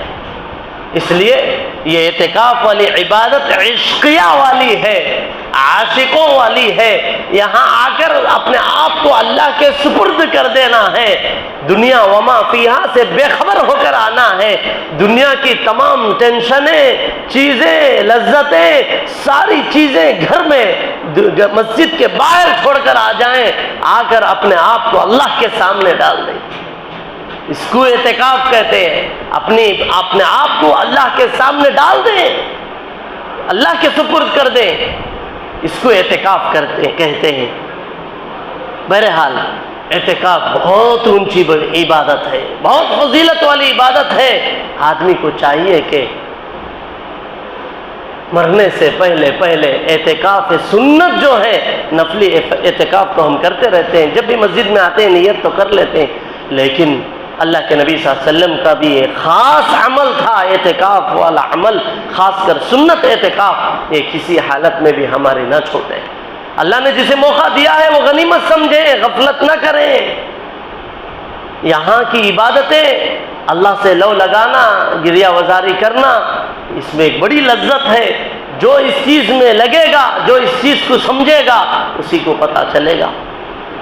اس لیے یہ اعتکاف والی عبادت عشقیہ والی ہے، عاشقوں والی ہے۔ یہاں آ کر اپنے آپ کو اللہ کے سپرد کر دینا ہے، دنیا وما فیہا سے بے خبر ہو کر آنا ہے۔ دنیا کی تمام ٹینشنیں، چیزیں، لذتیں، ساری چیزیں گھر میں مسجد کے باہر چھوڑ کر آ جائیں، آ کر اپنے آپ کو اللہ کے سامنے ڈال دیں۔ اس کو اعتکاف کہتے ہیں، اپنے آپ کو اللہ کے سامنے ڈال دیں، اللہ کے سپرد کر دیں، اس کو اعتکاف کہتے ہیں۔ بہرحال اعتکاف بہت اونچی عبادت ہے، بہت فضیلت والی عبادت ہے۔ آدمی کو چاہیے کہ مرنے سے پہلے اعتکاف سنت جو ہے، نفلی اعتکاف تو ہم کرتے رہتے ہیں، جب بھی مسجد میں آتے ہیں نیت تو کر لیتے ہیں، لیکن اللہ کے نبی صلی اللہ علیہ وسلم کا بھی ایک خاص عمل تھا، اعتکاف والا عمل، خاص کر سنت اعتکاف، یہ کسی حالت میں بھی ہمارے نہ چھوٹے۔ اللہ نے جسے موقع دیا ہے وہ غنیمت سمجھیں، غفلت نہ کریں۔ یہاں کی عبادتیں، اللہ سے لو لگانا، گریہ وزاری کرنا، اس میں ایک بڑی لذت ہے۔ جو اس چیز میں لگے گا، جو اس چیز کو سمجھے گا، اسی کو پتہ چلے گا۔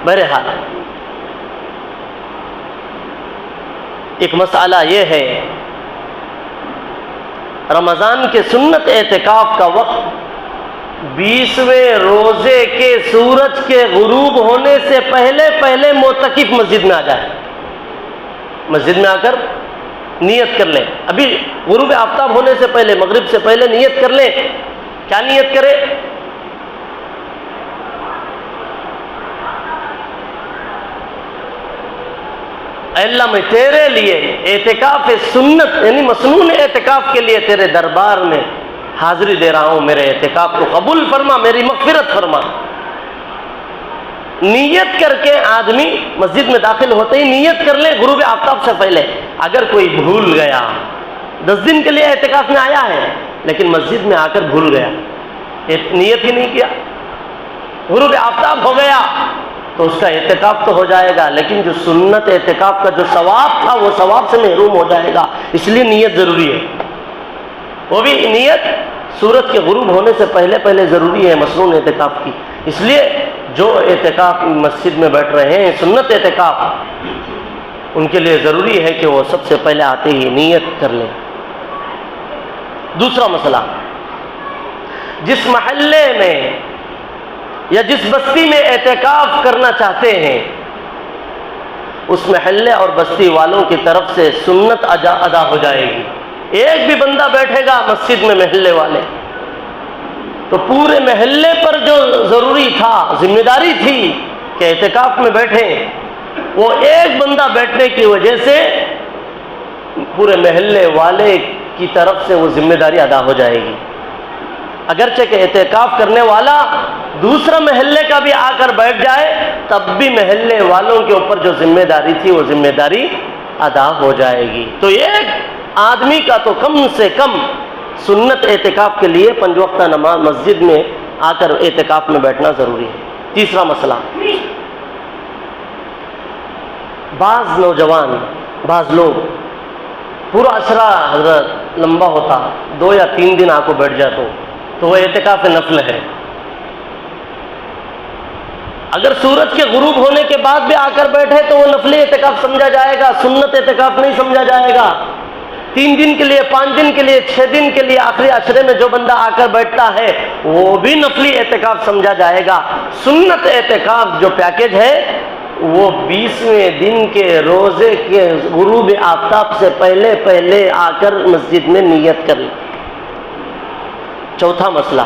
بہرحال ایک مسئلہ یہ ہے، رمضان کے سنت اعتکاف کا وقت 20ویں روزے کے سورج کے غروب ہونے سے پہلے معتکف مسجد میں آ جائے، مسجد میں آ کر نیت کر لیں۔ ابھی غروب آفتاب ہونے سے پہلے، مغرب سے پہلے نیت کر لیں۔ کیا نیت کرے؟ اے اللہ میں تیرے لیے اعتکاف سنت یعنی مسنون اعتکاف کے لیے تیرے دربار میں حاضری دے رہا ہوں، میرے اعتکاف کو قبول فرما، میری مغفرت فرما۔ نیت کر کے آدمی مسجد میں داخل ہوتے ہی نیت کر لے غروب آفتاب سے پہلے۔ اگر کوئی بھول گیا، 10 دن کے لیے اعتکاف میں آیا ہے لیکن مسجد میں آ کر بھول گیا، نیت ہی نہیں کیا، غروب آفتاب ہو گیا، تو اس کا اعتکاف تو ہو جائے گا، لیکن جو سنت اعتکاف کا جو ثواب تھا وہ ثواب سے محروم ہو جائے گا۔ اس لیے نیت ضروری ہے، وہ بھی نیت سورج کے غروب ہونے سے پہلے ضروری ہے مسنون اعتکاف کی۔ اس لیے جو اعتکاف مسجد میں بیٹھ رہے ہیں سنت اعتکاف، ان کے لیے ضروری ہے کہ وہ سب سے پہلے آتے ہی نیت کر لیں۔ دوسرا مسئلہ، جس محلے میں یا جس بستی میں اعتکاف کرنا چاہتے ہیں اس محلے اور بستی والوں کی طرف سے سنت ادا ہو جائے گی۔ ایک بھی بندہ بیٹھے گا مسجد میں محلے والے، تو پورے محلے پر جو ضروری تھا، ذمہ داری تھی کہ اعتکاف میں بیٹھیں، وہ ایک بندہ بیٹھنے کی وجہ سے پورے محلے والے کی طرف سے وہ ذمہ داری ادا ہو جائے گی۔ اگرچہ کہ اعتکاف کرنے والا دوسرا محلے کا بھی آ کر بیٹھ جائے، تب بھی محلے والوں کے اوپر جو ذمہ داری تھی وہ ذمہ داری ادا ہو جائے گی۔ تو ایک آدمی کا تو کم سے کم سنت اعتکاف کے لیے 5 وقتہ نماز مسجد میں آ کر اعتکاف میں بیٹھنا ضروری ہے۔ تیسرا مسئلہ، بعض نوجوان، بعض لوگ پورا عشرہ حضرت لمبا ہوتا، 2 یا 3 دن آ کو بیٹھ جاتا تو وہ اعتکاف نفل ہے۔ اگر سورج کے غروب ہونے کے بعد بھی آ کر بیٹھے تو وہ نفلی اعتکاف سمجھا جائے گا، سنت اعتکاف نہیں سمجھا جائے گا۔ 3 دن کے لیے، 5 دن کے لیے، 6 دن کے لیے آخری عشرے میں جو بندہ آ کر بیٹھتا ہے وہ بھی نفلی اعتکاف سمجھا جائے گا۔ سنت اعتکاف جو پیکج ہے وہ 20ویں دن کے روزے کے غروب آفتاب سے پہلے آ کر مسجد میں نیت کر لیں۔ چوتھا مسئلہ،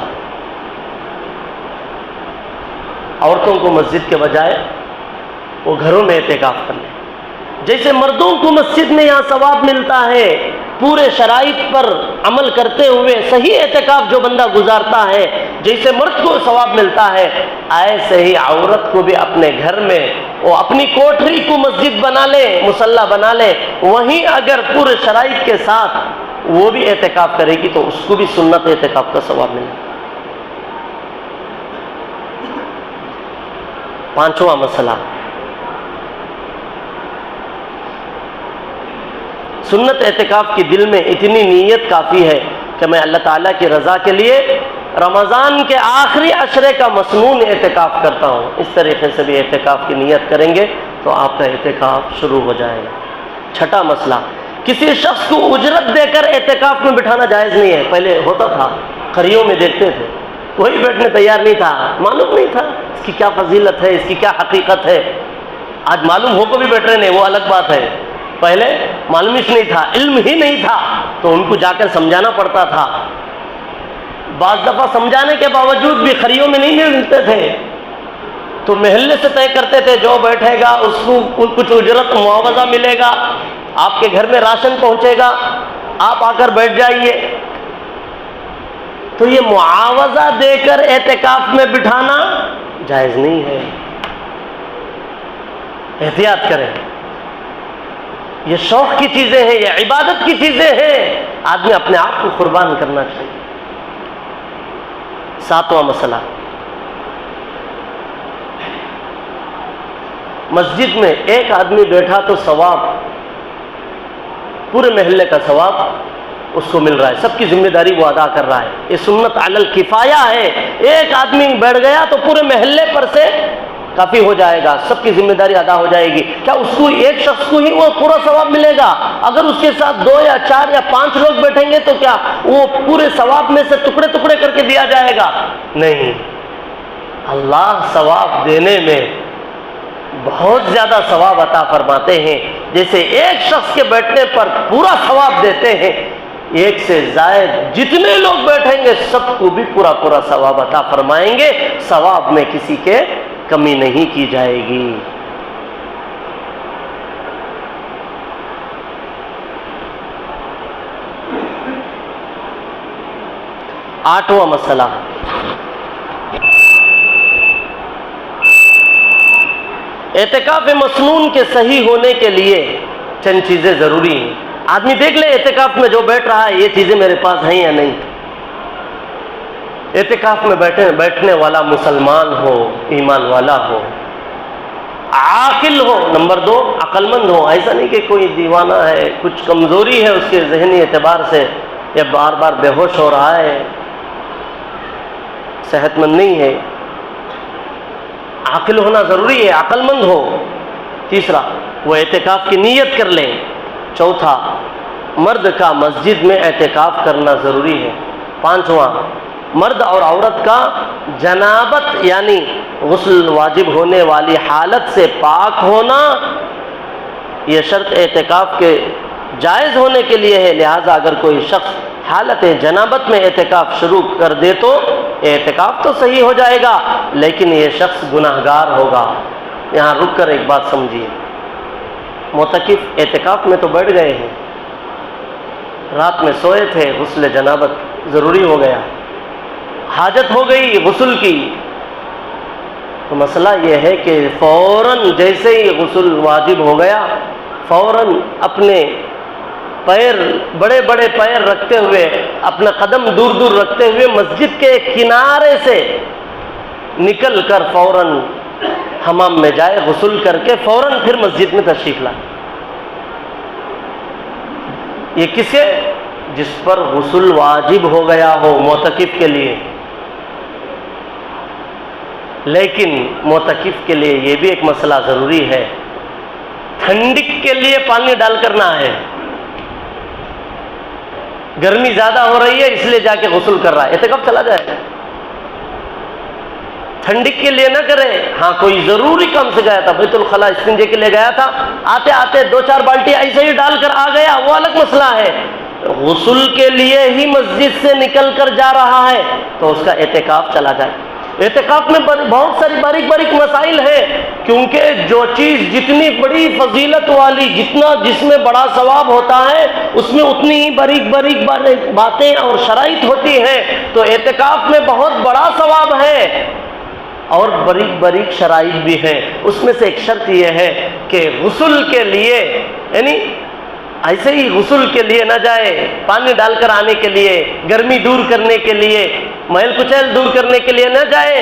عورتوں کو مسجد کے بجائے وہ گھروں میں اعتکاف کر لیں۔ جیسے مردوں کو مسجد میں یہاں ثواب ملتا ہے پورے شرائط پر عمل کرتے ہوئے صحیح اعتکاف جو بندہ گزارتا ہے، جیسے مرد کو ثواب ملتا ہے، ایسے ہی عورت کو بھی اپنے گھر میں وہ اپنی کوٹری کو مسجد بنا لے، مصلی بنا لے، وہیں اگر پورے شرائط کے ساتھ وہ بھی اعتکاف کرے گی تو اس کو بھی سنت اعتکاف کا ثواب ملے گا۔ 5واں مسئلہ، سنت اعتکاف کی دل میں اتنی نیت کافی ہے کہ میں اللہ تعالیٰ کی رضا کے لیے رمضان کے آخری عشرے کا مسنون اعتکاف کرتا ہوں۔ اس طریقے سے بھی اعتکاف کی نیت کریں گے تو آپ کا اعتکاف شروع ہو جائے گا۔ 6واں مسئلہ، کسی شخص کو اجرت دے کر اعتکاف میں بٹھانا جائز نہیں ہے۔ پہلے ہوتا تھا، قریوں میں دیکھتے تھے، کوئی بیٹھنے تیار نہیں تھا، معلوم نہیں تھا اس کی کیا فضیلت ہے، اس کی کیا حقیقت ہے۔ آج معلوم ہو کو بھی بیٹھ رہے نہیں، وہ الگ بات ہے۔ پہلے معلوم نہیں تھا، علم ہی نہیں تھا، تو ان کو جا کر سمجھانا پڑتا تھا۔ بعض دفعہ سمجھانے کے باوجود بھی خریوں میں نہیں ملتے تھے، تو محلے سے طے کرتے تھے جو بیٹھے گا اس کو کچھ اجرت معاوضہ ملے گا، آپ کے گھر میں راشن پہنچے گا، آپ آ کر بیٹھ جائیے۔ تو یہ معاوضہ دے کر اعتکاف میں بٹھانا جائز نہیں ہے، احتیاط کریں۔ یہ شوق کی چیزیں ہیں، یہ عبادت کی چیزیں ہیں، آدمی اپنے آپ کو قربان کرنا چاہیے۔ 7واں مسئلہ، مسجد میں ایک آدمی بیٹھا تو ثواب پورے محلے کا ثواب اس کو مل رہا ہے، سب کی ذمہ داری وہ ادا کر رہا ہے۔ یہ سنت علی الکفایہ ہے، ایک آدمی بیٹھ گیا تو پورے محلے پر سے کافی ہو جائے گا، سب کی ذمہ داری ادا ہو جائے گی۔ کیا اس کو ایک شخص کو ہی وہ پورا ثواب ملے گا؟ اگر اس کے ساتھ 2 یا 4 یا 5 لوگ بیٹھیں گے تو کیا وہ پورے ثواب میں سے ٹکڑے ٹکڑے کر کے دیا جائے گا؟ نہیں، اللہ ثواب دینے میں بہت زیادہ ثواب عطا فرماتے ہیں۔ جیسے ایک شخص کے بیٹھنے پر پورا ثواب دیتے ہیں، ایک سے زائد جتنے لوگ بیٹھیں گے سب کو بھی پورا پورا ثواب عطا فرمائیں گے، ثواب میں کسی کے کمی نہیں کی جائے گی۔ 8واں مسئلہ، اعتکاف مسنون کے صحیح ہونے کے لیے چند چیزیں ضروری ہیں۔ آدمی دیکھ لے اعتکاف میں جو بیٹھ رہا ہے یہ چیزیں میرے پاس ہیں یا نہیں۔ اعتکاف میں بیٹھنے والا مسلمان ہو، ایمان والا ہو، عاقل ہو، نمبر 2 عقل مند ہو۔ ایسا نہیں کہ کوئی دیوانہ ہے، کچھ کمزوری ہے اس کے ذہنی اعتبار سے، یا بار بار بے ہوش ہو رہا ہے، صحت مند نہیں ہے۔ عاقل ہونا ضروری ہے، عقل مند ہو۔ تیسرا، وہ اعتکاف کی نیت کر لیں۔ چوتھا، مرد کا مسجد میں اعتکاف کرنا ضروری ہے۔ 5واں، مرد اور عورت کا جنابت یعنی غسل واجب ہونے والی حالت سے پاک ہونا یہ شرط اعتکاف کے جائز ہونے کے لیے ہے. لہٰذا اگر کوئی شخص حالت جنابت میں اعتکاف شروع کر دے تو اعتکاف تو صحیح ہو جائے گا لیکن یہ شخص گناہگار ہوگا. یہاں رک کر ایک بات سمجھیے. معتکف اعتکاف میں تو بیٹھ گئے ہیں, رات میں سوئے تھے, غسل جنابت ضروری ہو گیا, حاجت ہو گئی غسل کی, تو مسئلہ یہ ہے کہ فوراً جیسے ہی غسل واجب ہو گیا فوراً اپنے پیر بڑے بڑے پیر رکھتے ہوئے, اپنا قدم دور دور رکھتے ہوئے مسجد کے کنارے سے نکل کر فوراً حمام میں جائے, غسل کر کے فوراً پھر مسجد میں تشریف لائے. یہ کسے؟ جس پر غسل واجب ہو گیا ہو معتکف کے لیے. لیکن معتکف کے لیے یہ بھی ایک مسئلہ ضروری ہے, ٹھنڈک کے لیے پانی ڈال کر نہ آئے. گرمی زیادہ ہو رہی ہے اس لیے جا کے غسل کر رہا ہے, اعتکاف چلا جائے گا. ٹھنڈک کے لیے نہ کرے. ہاں کوئی ضروری کام سے گیا تھا, بیت الخلا استنجے کے لیے گیا تھا, آتے آتے 2-4 بالٹی ایسے ہی ڈال کر آ گیا, وہ الگ مسئلہ ہے. غسل کے لیے ہی مسجد سے نکل کر جا رہا ہے تو اس کا اعتکاف چلا جائے. اعتکاف میں بہت ساری باریک باریک مسائل ہیں, کیونکہ جو چیز جتنی بڑی فضیلت والی, جتنا جس میں بڑا ثواب ہوتا ہے اس میں اتنی ہی باریک باریک باتیں اور شرائط ہوتی ہیں. تو اعتکاف میں بہت بڑا ثواب ہے اور باریک باریک شرائط بھی ہیں. اس میں سے ایک شرط یہ ہے کہ غسل کے لیے یعنی ایسے ہی غسل کے لیے نہ جائے, پانی ڈال کر آنے کے لیے, گرمی دور کرنے کے لیے, میل کچیل دور کرنے کے لیے نہ جائے,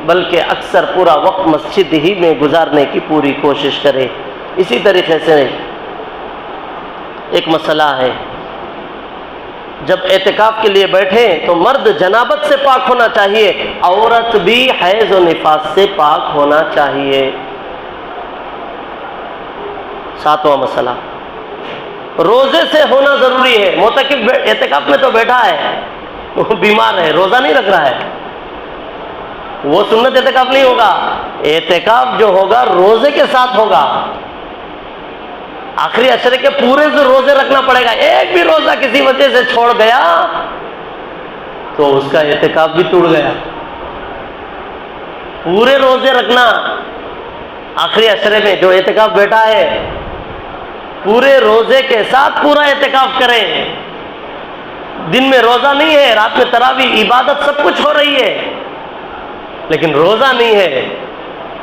بلکہ اکثر پورا وقت مسجد ہی میں گزارنے کی پوری کوشش کرے. اسی طریقے سے ایک مسئلہ ہے, جب اعتکاف کے لیے بیٹھے تو مرد جنابت سے پاک ہونا چاہیے, عورت بھی حیض و نفاس سے پاک ہونا چاہیے. 7واں مسئلہ, روزے سے ہونا ضروری ہے. معتکف اعتکاف میں تو بیٹھا ہے, وہ بیمار ہے, روزہ نہیں رکھ رہا ہے, وہ سنت اعتکاف نہیں ہوگا. اعتکاف جو ہوگا روزے کے ساتھ ہوگا. آخری عشرے کے پورے سے روزے رکھنا پڑے گا. ایک بھی روزہ کسی وجہ سے چھوڑ گیا تو اس کا اعتکاف بھی ٹوٹ گیا. پورے روزے رکھنا آخری عشرے میں. جو اعتکاف بیٹھا ہے پورے روزے کے ساتھ پورا اعتکاف کریں. دن میں روزہ نہیں ہے, رات میں تراویح عبادت سب کچھ ہو رہی ہے, لیکن روزہ نہیں ہے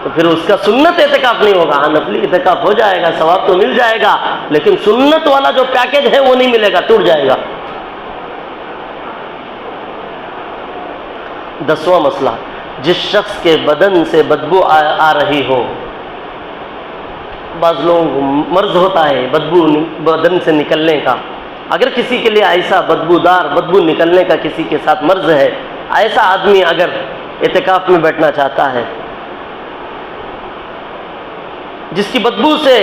تو پھر اس کا سنت اعتکاف نہیں ہوگا. نفلی اعتکاف ہو جائے گا, ثواب تو مل جائے گا, لیکن سنت والا جو پیکج ہے وہ نہیں ملے گا, ٹوٹ جائے گا. 10واں مسئلہ, جس شخص کے بدن سے بدبو آ رہی ہو. بعض لوگ مرض ہوتا ہے بدبو بدن سے نکلنے کا. اگر کسی کے لیے ایسا بدبودار بدبو نکلنے کا کسی کے ساتھ مرض ہے, ایسا آدمی اگر اعتکاف میں بیٹھنا چاہتا ہے, جس کی بدبو سے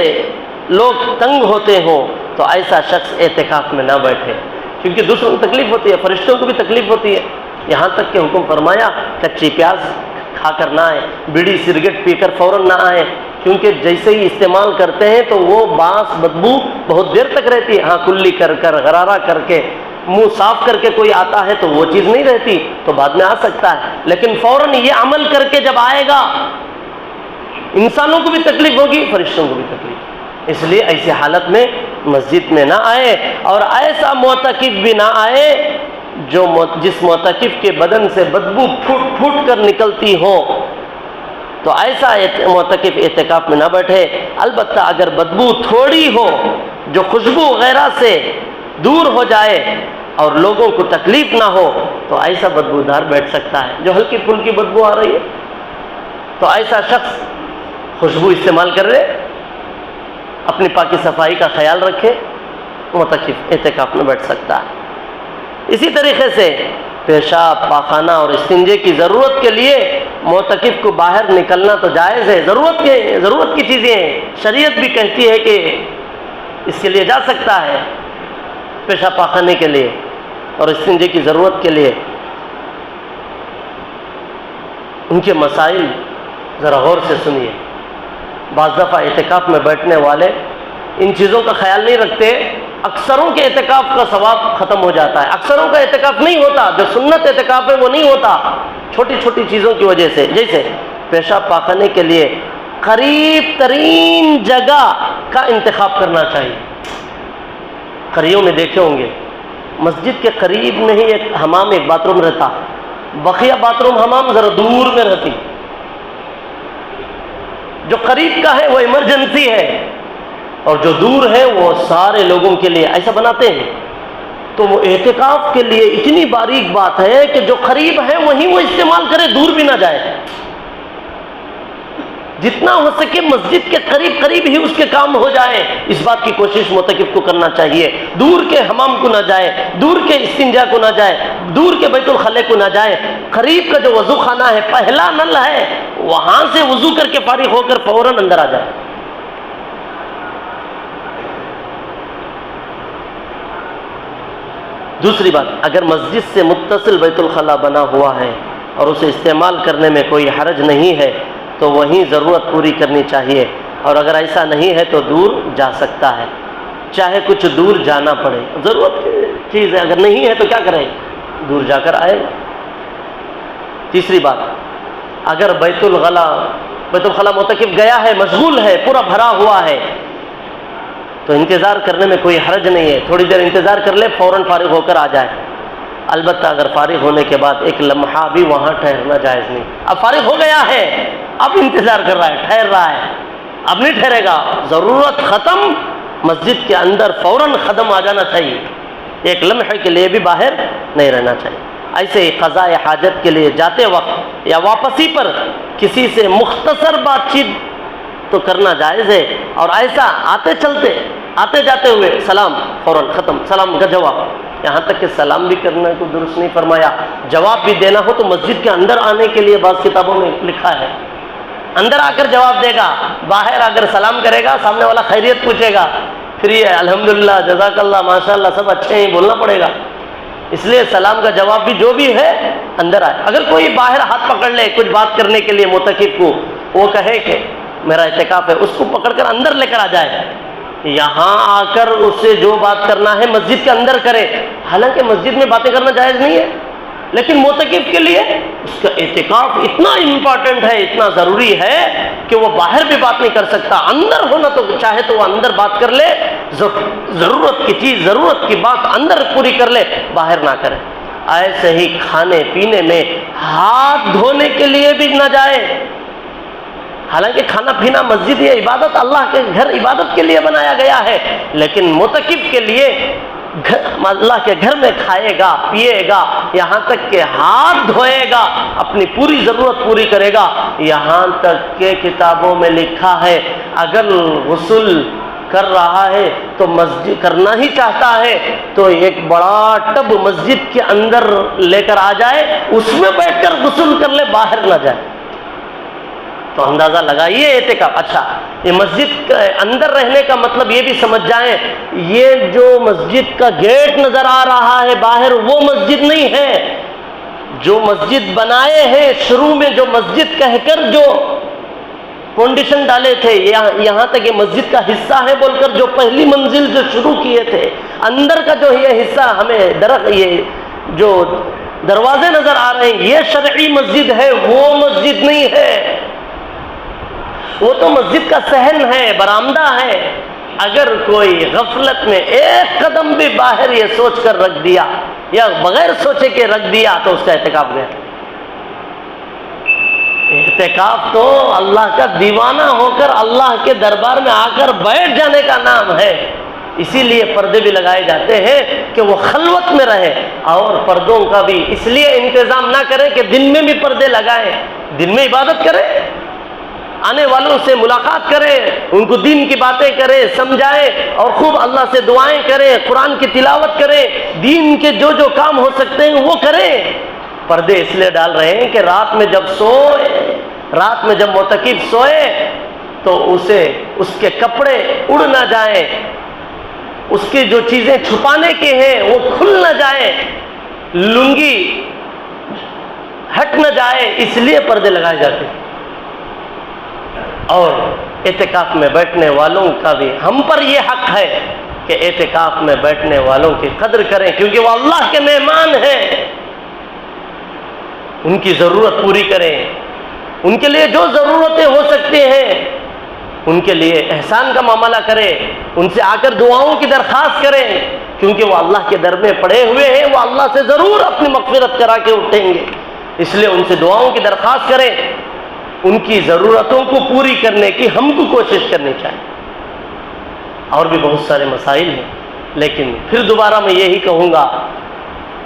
لوگ تنگ ہوتے ہوں, تو ایسا شخص اعتکاف میں نہ بیٹھے, کیونکہ دوسروں کو تکلیف ہوتی ہے, فرشتوں کو بھی تکلیف ہوتی ہے. یہاں تک کہ حکم فرمایا کچی پیاز کھا کر نہ آئے, بیڑی سگریٹ پی کر فوراً نہ آئے, کیونکہ جیسے ہی استعمال کرتے ہیں تو وہ بانس بدبو بہت دیر تک رہتی ہے. ہاں کلی کر کر غرارہ کر کے منہ صاف کر کے کوئی آتا ہے تو وہ چیز نہیں رہتی, تو بعد میں آ سکتا ہے, لیکن فوراً یہ عمل کر کے جب آئے گا انسانوں کو بھی تکلیف ہوگی, فرشتوں کو بھی تکلیف. اس لیے ایسی حالت میں مسجد میں نہ آئے, اور ایسا معتکف بھی نہ آئے جس معتکف کے بدن سے بدبو پھوٹ پھوٹ کر نکلتی ہو, تو ایسا معتکف اعتکاف میں نہ بیٹھے. البتہ اگر بدبو تھوڑی ہو جو خوشبو وغیرہ سے دور ہو جائے اور لوگوں کو تکلیف نہ ہو, تو ایسا بدبودار بیٹھ سکتا ہے. جو ہلکی پھلکی بدبو آ رہی ہے تو ایسا شخص خوشبو استعمال کر لے, اپنی پاکی صفائی کا خیال رکھے, معتکف اعتکاف میں بیٹھ سکتا ہے. اسی طریقے سے پیشاب پاخانہ اور استنجے کی ضرورت کے لیے معتکف کو باہر نکلنا تو جائز ہے, ضرورت کی چیزیں ہیں. شریعت بھی کہتی ہے کہ اس کے لیے جا سکتا ہے پیشاب پاخانے کے لیے اور استنجے کی ضرورت کے لیے. ان کے مسائل ذرا غور سے سنیے. بعض دفعہ اعتکاف میں بیٹھنے والے ان چیزوں کا خیال نہیں رکھتے. اکثروں کے اعتکاف کا ثواب ختم ہو جاتا ہے. اکثروں کا اعتکاف نہیں ہوتا، جو سنت اعتکاف ہے وہ نہیں ہوتا، چھوٹی چھوٹی چیزوں کی وجہ سے. جیسے پیشاب پاخانے کے لیے قریب ترین جگہ کا انتخاب کرنا چاہیے. قریوں میں دیکھے ہوں گے مسجد کے قریب میں ہی ایک حمام، ایک باتھ روم رہتا. بقیہ باتھ روم حمام ذرا دور میں رہتی. جو قریب کا ہے وہ ایمرجنسی ہے، اور جو دور ہے وہ سارے لوگوں کے لیے ایسا بناتے ہیں. تو وہ اعتکاف کے لیے اتنی باریک بات ہے کہ جو قریب ہے وہیں وہ استعمال کرے، دور بھی نہ جائے. جتنا ہو سکے مسجد کے قریب قریب ہی اس کے کام ہو جائے، اس بات کی کوشش معتکف کو کرنا چاہیے. دور کے حمام کو نہ جائے، دور کے استنجا کو نہ جائے، دور کے بیت الخلا کو نہ جائے. قریب کا جو وضو خانہ ہے، پہلا نل ہے، وہاں سے وضو کر کے فارغ ہو کر فوراً اندر آ جائے. دوسری بات، اگر مسجد سے متصل بیت الخلا بنا ہوا ہے اور اسے استعمال کرنے میں کوئی حرج نہیں ہے تو وہیں ضرورت پوری کرنی چاہیے. اور اگر ایسا نہیں ہے تو دور جا سکتا ہے، چاہے کچھ دور جانا پڑے. ضرورت کی چیز ہے، اگر نہیں ہے تو کیا کرے، دور جا کر آئے گا. تیسری بات، اگر بیت الخلا معتکف گیا ہے، مشغول ہے، پورا بھرا ہوا ہے، تو انتظار کرنے میں کوئی حرج نہیں ہے. تھوڑی دیر انتظار کر لے، فوراً فارغ ہو کر آ جائے. البتہ اگر فارغ ہونے کے بعد ایک لمحہ بھی وہاں ٹھہرنا جائز نہیں. اب فارغ ہو گیا ہے، اب انتظار کر رہا ہے، ٹھہر رہا ہے، اب نہیں ٹھہرے گا. ضرورت ختم، مسجد کے اندر فوراً قدم آ جانا چاہیے. ایک لمحے کے لیے بھی باہر نہیں رہنا چاہیے. ایسے ہی قضاء حاجت کے لیے جاتے وقت یا واپسی پر کسی سے مختصر بات چیت تو کرنا جائز ہے. اور ایسا آتے جاتے ہوئے سلام، فوراً ختم، سلام کا جواب. یہاں تک کہ سلام بھی کرنے کو درست نہیں فرمایا. جواب بھی دینا ہو تو مسجد کے اندر آنے کے لیے بعض کتابوں میں لکھا ہے اندر آ کر جواب دے گا. باہر اگر سلام کرے گا، سامنے والا خیریت پوچھے گا، پھر یہ الحمدللہ، جزاک اللہ، ماشاء اللہ، سب اچھے ہیں بولنا پڑے گا. اس لیے سلام کا جواب بھی جو بھی ہے اندر آئے. اگر کوئی باہر ہاتھ پکڑ لے کچھ بات کرنے کے لیے معتکف کو، وہ کہے کہ میرا اعتکاف ہے، اس کو پکڑ کر اندر لے کر آ جائے. یہاں آ کر اس سے جو بات کرنا ہے مسجد کے اندر کرے. حالانکہ مسجد میں باتیں کرنا جائز نہیں ہے، لیکن معتکف کے لیے اس کا اعتکاف اتنا امپورٹنٹ ہے، اتنا ضروری ہے کہ وہ باہر بھی بات نہیں کر سکتا. اندر ہونا تو چاہے تو وہ اندر بات کر لے، ضرورت کی چیز، ضرورت کی بات اندر پوری کر لے، باہر نہ کرے. ایسے ہی کھانے پینے میں ہاتھ دھونے کے لیے بھی نہ جائے. حالانکہ کھانا پینا مسجد یہ عبادت، اللہ کے گھر عبادت کے لیے بنایا گیا ہے، لیکن معتکف کے لیے اللہ کے گھر میں کھائے گا، پیے گا، یہاں تک کہ ہاتھ دھوئے گا، اپنی پوری ضرورت پوری کرے گا. یہاں تک کہ کتابوں میں لکھا ہے اگر غسل کر رہا ہے تو مسجد کرنا ہی چاہتا ہے تو ایک بڑا ٹب مسجد کے اندر لے کر آ جائے، اس میں بیٹھ کر غسل کر لے، باہر نہ جائے. تو اندازہ لگائیے اعتکاف. اچھا، یہ مسجد کے اندر رہنے کا مطلب یہ بھی سمجھ جائیں، یہ جو مسجد کا گیٹ نظر آ رہا ہے باہر، وہ مسجد نہیں ہے. جو مسجد بنائے ہیں شروع میں، جو مسجد کہہ کر جو فاؤنڈیشن ڈالے تھے، یہاں تک یہ مسجد کا حصہ ہے بول کر جو پہلی منزل جو شروع کیے تھے، اندر کا جو یہ حصہ ہمیں یہ جو دروازے نظر آ رہے ہیں، یہ شرعی مسجد ہے، وہ مسجد نہیں ہے. وہ تو مسجد کا صحن ہے، برآمدہ ہے. اگر کوئی غفلت میں ایک قدم بھی باہر یہ سوچ کر رکھ دیا یا بغیر سوچے کے رکھ دیا تو اس کا اعتکاف گیا. اعتکاف تو اللہ کا دیوانہ ہو کر اللہ کے دربار میں آ کر بیٹھ جانے کا نام ہے. اسی لیے پردے بھی لگائے جاتے ہیں کہ وہ خلوت میں رہے. اور پردوں کا بھی اس لیے انتظام نہ کریں کہ دن میں بھی پردے لگائیں، دن میں عبادت کریں، آنے والوں سے ملاقات کرے، ان کو دین کی باتیں کرے، سمجھائے، اور خوب اللہ سے دعائیں کرے، قرآن کی تلاوت کرے، دین کے جو جو کام ہو سکتے ہیں وہ کرے. پردے اس لیے ڈال رہے ہیں کہ رات میں جب معتکف سوئے تو اس کے کپڑے اڑ نہ جائیں، اس کی جو چیزیں چھپانے کے ہیں وہ کھل نہ جائیں. لنگی ہٹ نہ جائے اس لیے پردے لگائے جاتے ہیں۔ اور اعتکاف میں بیٹھنے والوں کا بھی ہم پر یہ حق ہے کہ اعتکاف میں بیٹھنے والوں کی قدر کریں، کیونکہ وہ اللہ کے مہمان ہیں، ان کی ضرورت پوری کریں، ان کے لیے جو ضرورتیں ہو سکتی ہیں ان کے لیے احسان کا معاملہ کریں، ان سے آ کر دعاؤں کی درخواست کریں، کیونکہ وہ اللہ کے در میں پڑے ہوئے ہیں، وہ اللہ سے ضرور اپنی مغفرت کرا کے اٹھیں گے، اس لیے ان سے دعاؤں کی درخواست کریں، ان کی ضرورتوں کو پوری کرنے کی ہم کو کوشش کرنی چاہیے۔ اور بھی بہت سارے مسائل ہیں، لیکن پھر دوبارہ میں یہی کہوں گا،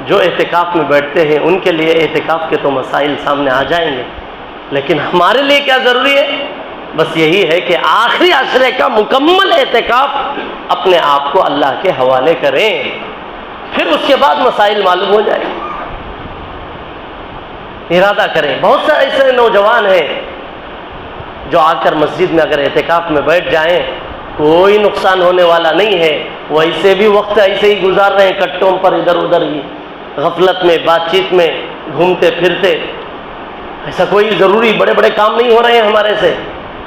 جو اعتکاف میں بیٹھتے ہیں ان کے لیے اعتکاف کے تو مسائل سامنے آ جائیں گے، لیکن ہمارے لیے کیا ضروری ہے؟ بس یہی ہے کہ آخری عشرے کا مکمل اعتکاف اپنے آپ کو اللہ کے حوالے کریں، پھر اس کے بعد مسائل معلوم ہو جائیں، ارادہ کریں۔ بہت سارے ایسے نوجوان ہیں جو آ کر مسجد میں اگر اعتکاف میں بیٹھ جائیں کوئی نقصان ہونے والا نہیں ہے، وہ ایسے بھی وقت ایسے ہی گزار رہے ہیں، کٹوں پر ادھر ادھر ہی غفلت میں، بات چیت میں گھومتے پھرتے، ایسا کوئی ضروری بڑے بڑے کام نہیں ہو رہے ہیں ہمارے سے۔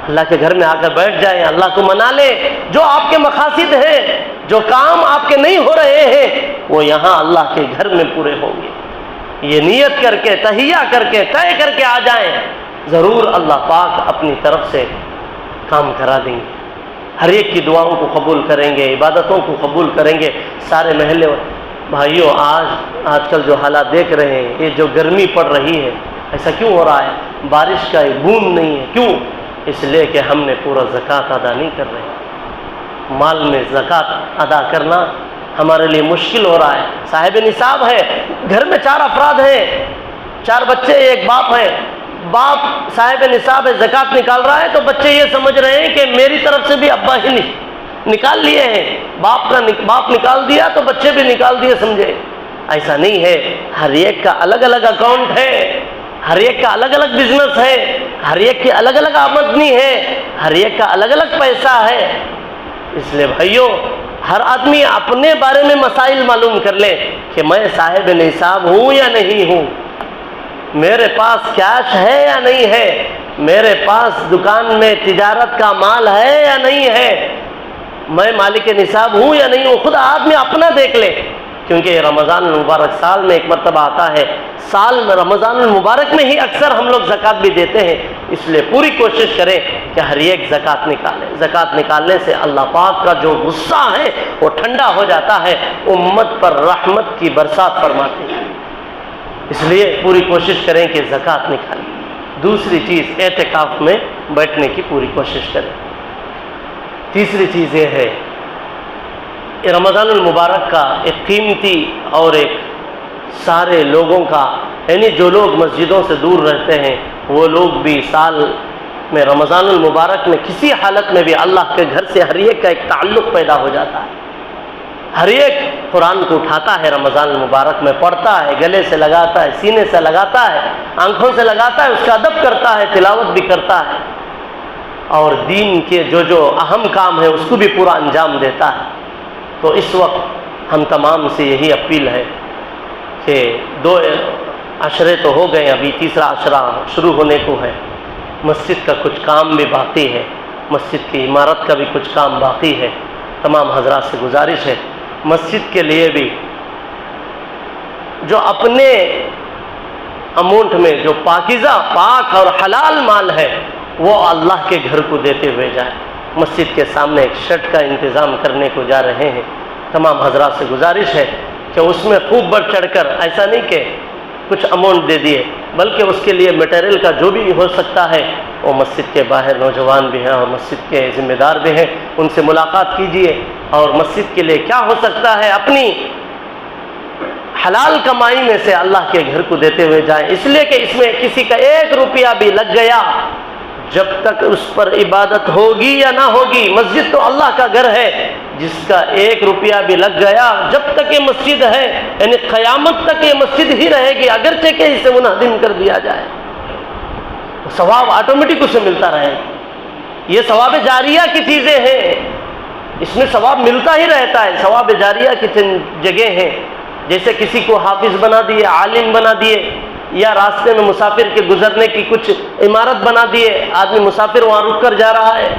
اللہ کے گھر میں آ کر بیٹھ جائیں، اللہ کو منا لیں، جو آپ کے مقاصد ہیں، جو کام آپ کے نہیں ہو رہے ہیں وہ یہاں اللہ کے گھر میں پورے ہوں گے، یہ نیت کر کے، تہیہ کر کے، طے کر کے آ جائیں، ضرور اللہ پاک اپنی طرف سے کام کرا دیں گے، ہر ایک کی دعاؤں کو قبول کریں گے، عبادتوں کو قبول کریں گے۔ سارے محلے بھائیوں، آج کل جو حالات دیکھ رہے ہیں، یہ جو گرمی پڑ رہی ہے، ایسا کیوں ہو رہا ہے؟ بارش کا ایک بوند نہیں ہے، کیوں؟ اس لیے کہ ہم نے پورا زکوٰۃ ادا نہیں کر رہے، مال میں زکوٰۃ ادا کرنا ہمارے لیے مشکل ہو رہا ہے۔ صاحب نصاب ہے، گھر میں 4 افراد ہیں، 4 بچے، ایک باپ ہے، باپ صاحب نصاب ہے، زکوٰۃ نکال رہا ہے، تو بچے یہ سمجھ رہے ہیں کہ میری طرف سے بھی ابا ہی نکال لیے ہیں، باپ نکال دیا تو بچے بھی نکال دیے سمجھے۔ ایسا نہیں ہے، ہر ایک کا الگ الگ اکاؤنٹ ہے، ہر ایک کا الگ الگ بزنس ہے، ہر ایک کی الگ الگ آمدنی ہے، ہر ایک کا الگ الگ پیسہ ہے۔ اس لیے بھائیوں، ہر آدمی اپنے بارے میں مسائل معلوم کر لے کہ میں صاحب نصاب ہوں یا نہیں ہوں، میرے پاس کیش ہے یا نہیں ہے، میرے پاس دکان میں تجارت کا مال ہے یا نہیں ہے، میں مالک نصاب ہوں یا نہیں ہوں۔ خود آدمی اپنا دیکھ لے، کیونکہ رمضان المبارک سال میں ایک مرتبہ آتا ہے، سال میں رمضان المبارک میں ہی اکثر ہم لوگ زکوٰۃ بھی دیتے ہیں، اس لیے پوری کوشش کریں کہ ہر ایک زکوٰۃ نکالے۔ زکوٰۃ نکالنے سے اللہ پاک کا جو غصہ ہے وہ ٹھنڈا ہو جاتا ہے، امت پر رحمت کی برسات فرماتے ہیں، اس لیے پوری کوشش کریں کہ زکوٰۃ نکالیں۔ دوسری چیز، اعتکاف میں بیٹھنے کی پوری کوشش کریں۔ تیسری چیز یہ ہے، رمضان المبارک کا ایک قیمتی اور ایک سارے لوگوں کا، یعنی جو لوگ مسجدوں سے دور رہتے ہیں وہ لوگ بھی سال میں رمضان المبارک میں کسی حالت میں بھی اللہ کے گھر سے ہر ایک کا ایک تعلق پیدا ہو جاتا ہے، ہر ایک قرآن کو اٹھاتا ہے، رمضان المبارک میں پڑھتا ہے، گلے سے لگاتا ہے، سینے سے لگاتا ہے، آنکھوں سے لگاتا ہے، اس کا ادب کرتا ہے، تلاوت بھی کرتا ہے، اور دین کے جو اہم کام ہے اس کو بھی پورا انجام دیتا ہے۔ تو اس وقت ہم تمام سے یہی اپیل ہے کہ 2 عشرے تو ہو گئے، ابھی تیسرا عشرہ شروع ہونے کو ہے، مسجد کا کچھ کام بھی باقی ہے، مسجد کی عمارت کا بھی کچھ کام باقی ہے۔ تمام حضرات سے گزارش ہے، مسجد کے لیے بھی جو اپنے اماؤنٹ میں جو پاکیزہ، پاک اور حلال مال ہے وہ اللہ کے گھر کو دیتے ہوئے جائیں۔ مسجد کے سامنے ایک شیڈ کا انتظام کرنے کو جا رہے ہیں، تمام حضرات سے گزارش ہے کہ اس میں خوب بڑھ چڑھ کر، ایسا نہیں کہ کچھ اماؤنٹ دے دیے، بلکہ اس کے لیے میٹیریل کا جو بھی ہو سکتا ہے وہ مسجد کے باہر نوجوان بھی ہیں اور مسجد کے ذمہ دار بھی ہیں، ان سے ملاقات کیجیے اور مسجد کے لیے کیا ہو سکتا ہے اپنی حلال کمائی میں سے اللہ کے گھر کو دیتے ہوئے جائیں، اس لیے کہ اس میں کسی کا 1 روپیہ بھی لگ گیا، جب تک اس پر عبادت ہوگی یا نہ ہوگی، مسجد تو اللہ کا گھر ہے، جس کا 1 روپیہ بھی لگ گیا، جب تک یہ مسجد ہے یعنی قیامت تک یہ مسجد ہی رہے گی، اگرچہ کہ اسے منہدم کر دیا جائے، ثواب آٹومیٹک اسے ملتا رہے گا۔ یہ ثواب جاریہ کی چیزیں ہیں، اس میں ثواب ملتا ہی رہتا ہے۔ ثواب جاریہ کی چند جگہ ہیں، جیسے کسی کو حافظ بنا دیے، عالم بنا دیے، یا راستے میں مسافر کے گزرنے کی کچھ عمارت بنا دیے، آدمی مسافر وہاں رک کر جا رہا ہے،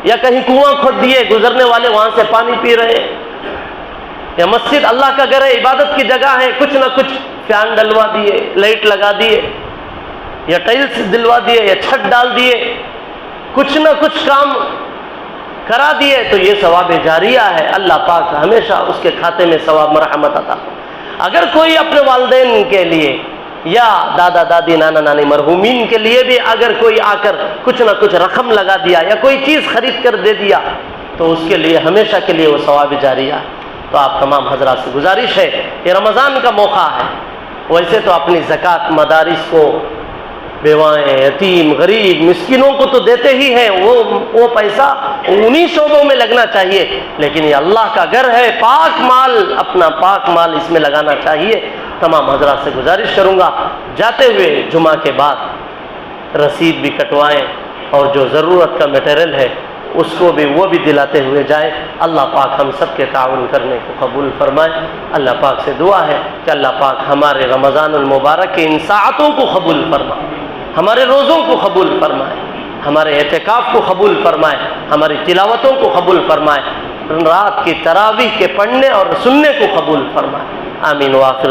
یا کہیں کنواں کھود دیے، گزرنے والے وہاں سے پانی پی رہے ہیں، یا مسجد اللہ کا گھر ہے، عبادت کی جگہ ہے، کچھ نہ کچھ فین ڈلوا دیے، لائٹ لگا دیے، یا ٹائلز دلوا دیے، یا چھت ڈال دیے، کچھ نہ کچھ کام کرا دیے، تو یہ ثواب جاریہ ہے، اللہ پاک ہمیشہ اس کے کھاتے میں ثواب مرحمت عطا۔ اگر کوئی اپنے والدین کے لیے یا دادا دادی نانا نانی مرحومین کے لیے بھی اگر کوئی آ کر کچھ نہ کچھ رقم لگا دیا یا کوئی چیز خرید کر دے دیا تو اس کے لیے ہمیشہ کے لیے وہ ثواب جاریہ ہے۔ تو آپ تمام حضرات سے گزارش ہے، یہ رمضان کا موقع ہے، ویسے تو اپنی زکوٰۃ مدارس کو، بیوائیں، یتیم، غریب، مسکینوں کو تو دیتے ہی ہیں، وہ پیسہ انہی شعبوں میں لگنا چاہیے، لیکن یہ اللہ کا گھر ہے، پاک مال، اپنا پاک مال اس میں لگانا چاہیے۔ تمام حضرات سے گزارش کروں گا جاتے ہوئے جمعہ کے بعد رسید بھی کٹوائیں، اور جو ضرورت کا میٹیریل ہے اس کو بھی وہ بھی دلاتے ہوئے جائیں۔ اللہ پاک ہم سب کے تعاون کرنے کو قبول فرمائے۔ اللہ پاک سے دعا ہے کہ اللہ پاک ہمارے رمضان المبارک کے ان ساعتوں کو قبول فرمائے، ہمارے روزوں کو قبول فرمائے، ہمارے اعتکاف کو قبول فرمائے، ہماری تلاوتوں کو قبول فرمائے، رات کی تراویح کے پڑھنے اور سننے کو قبول فرمائے۔ آمین وآخر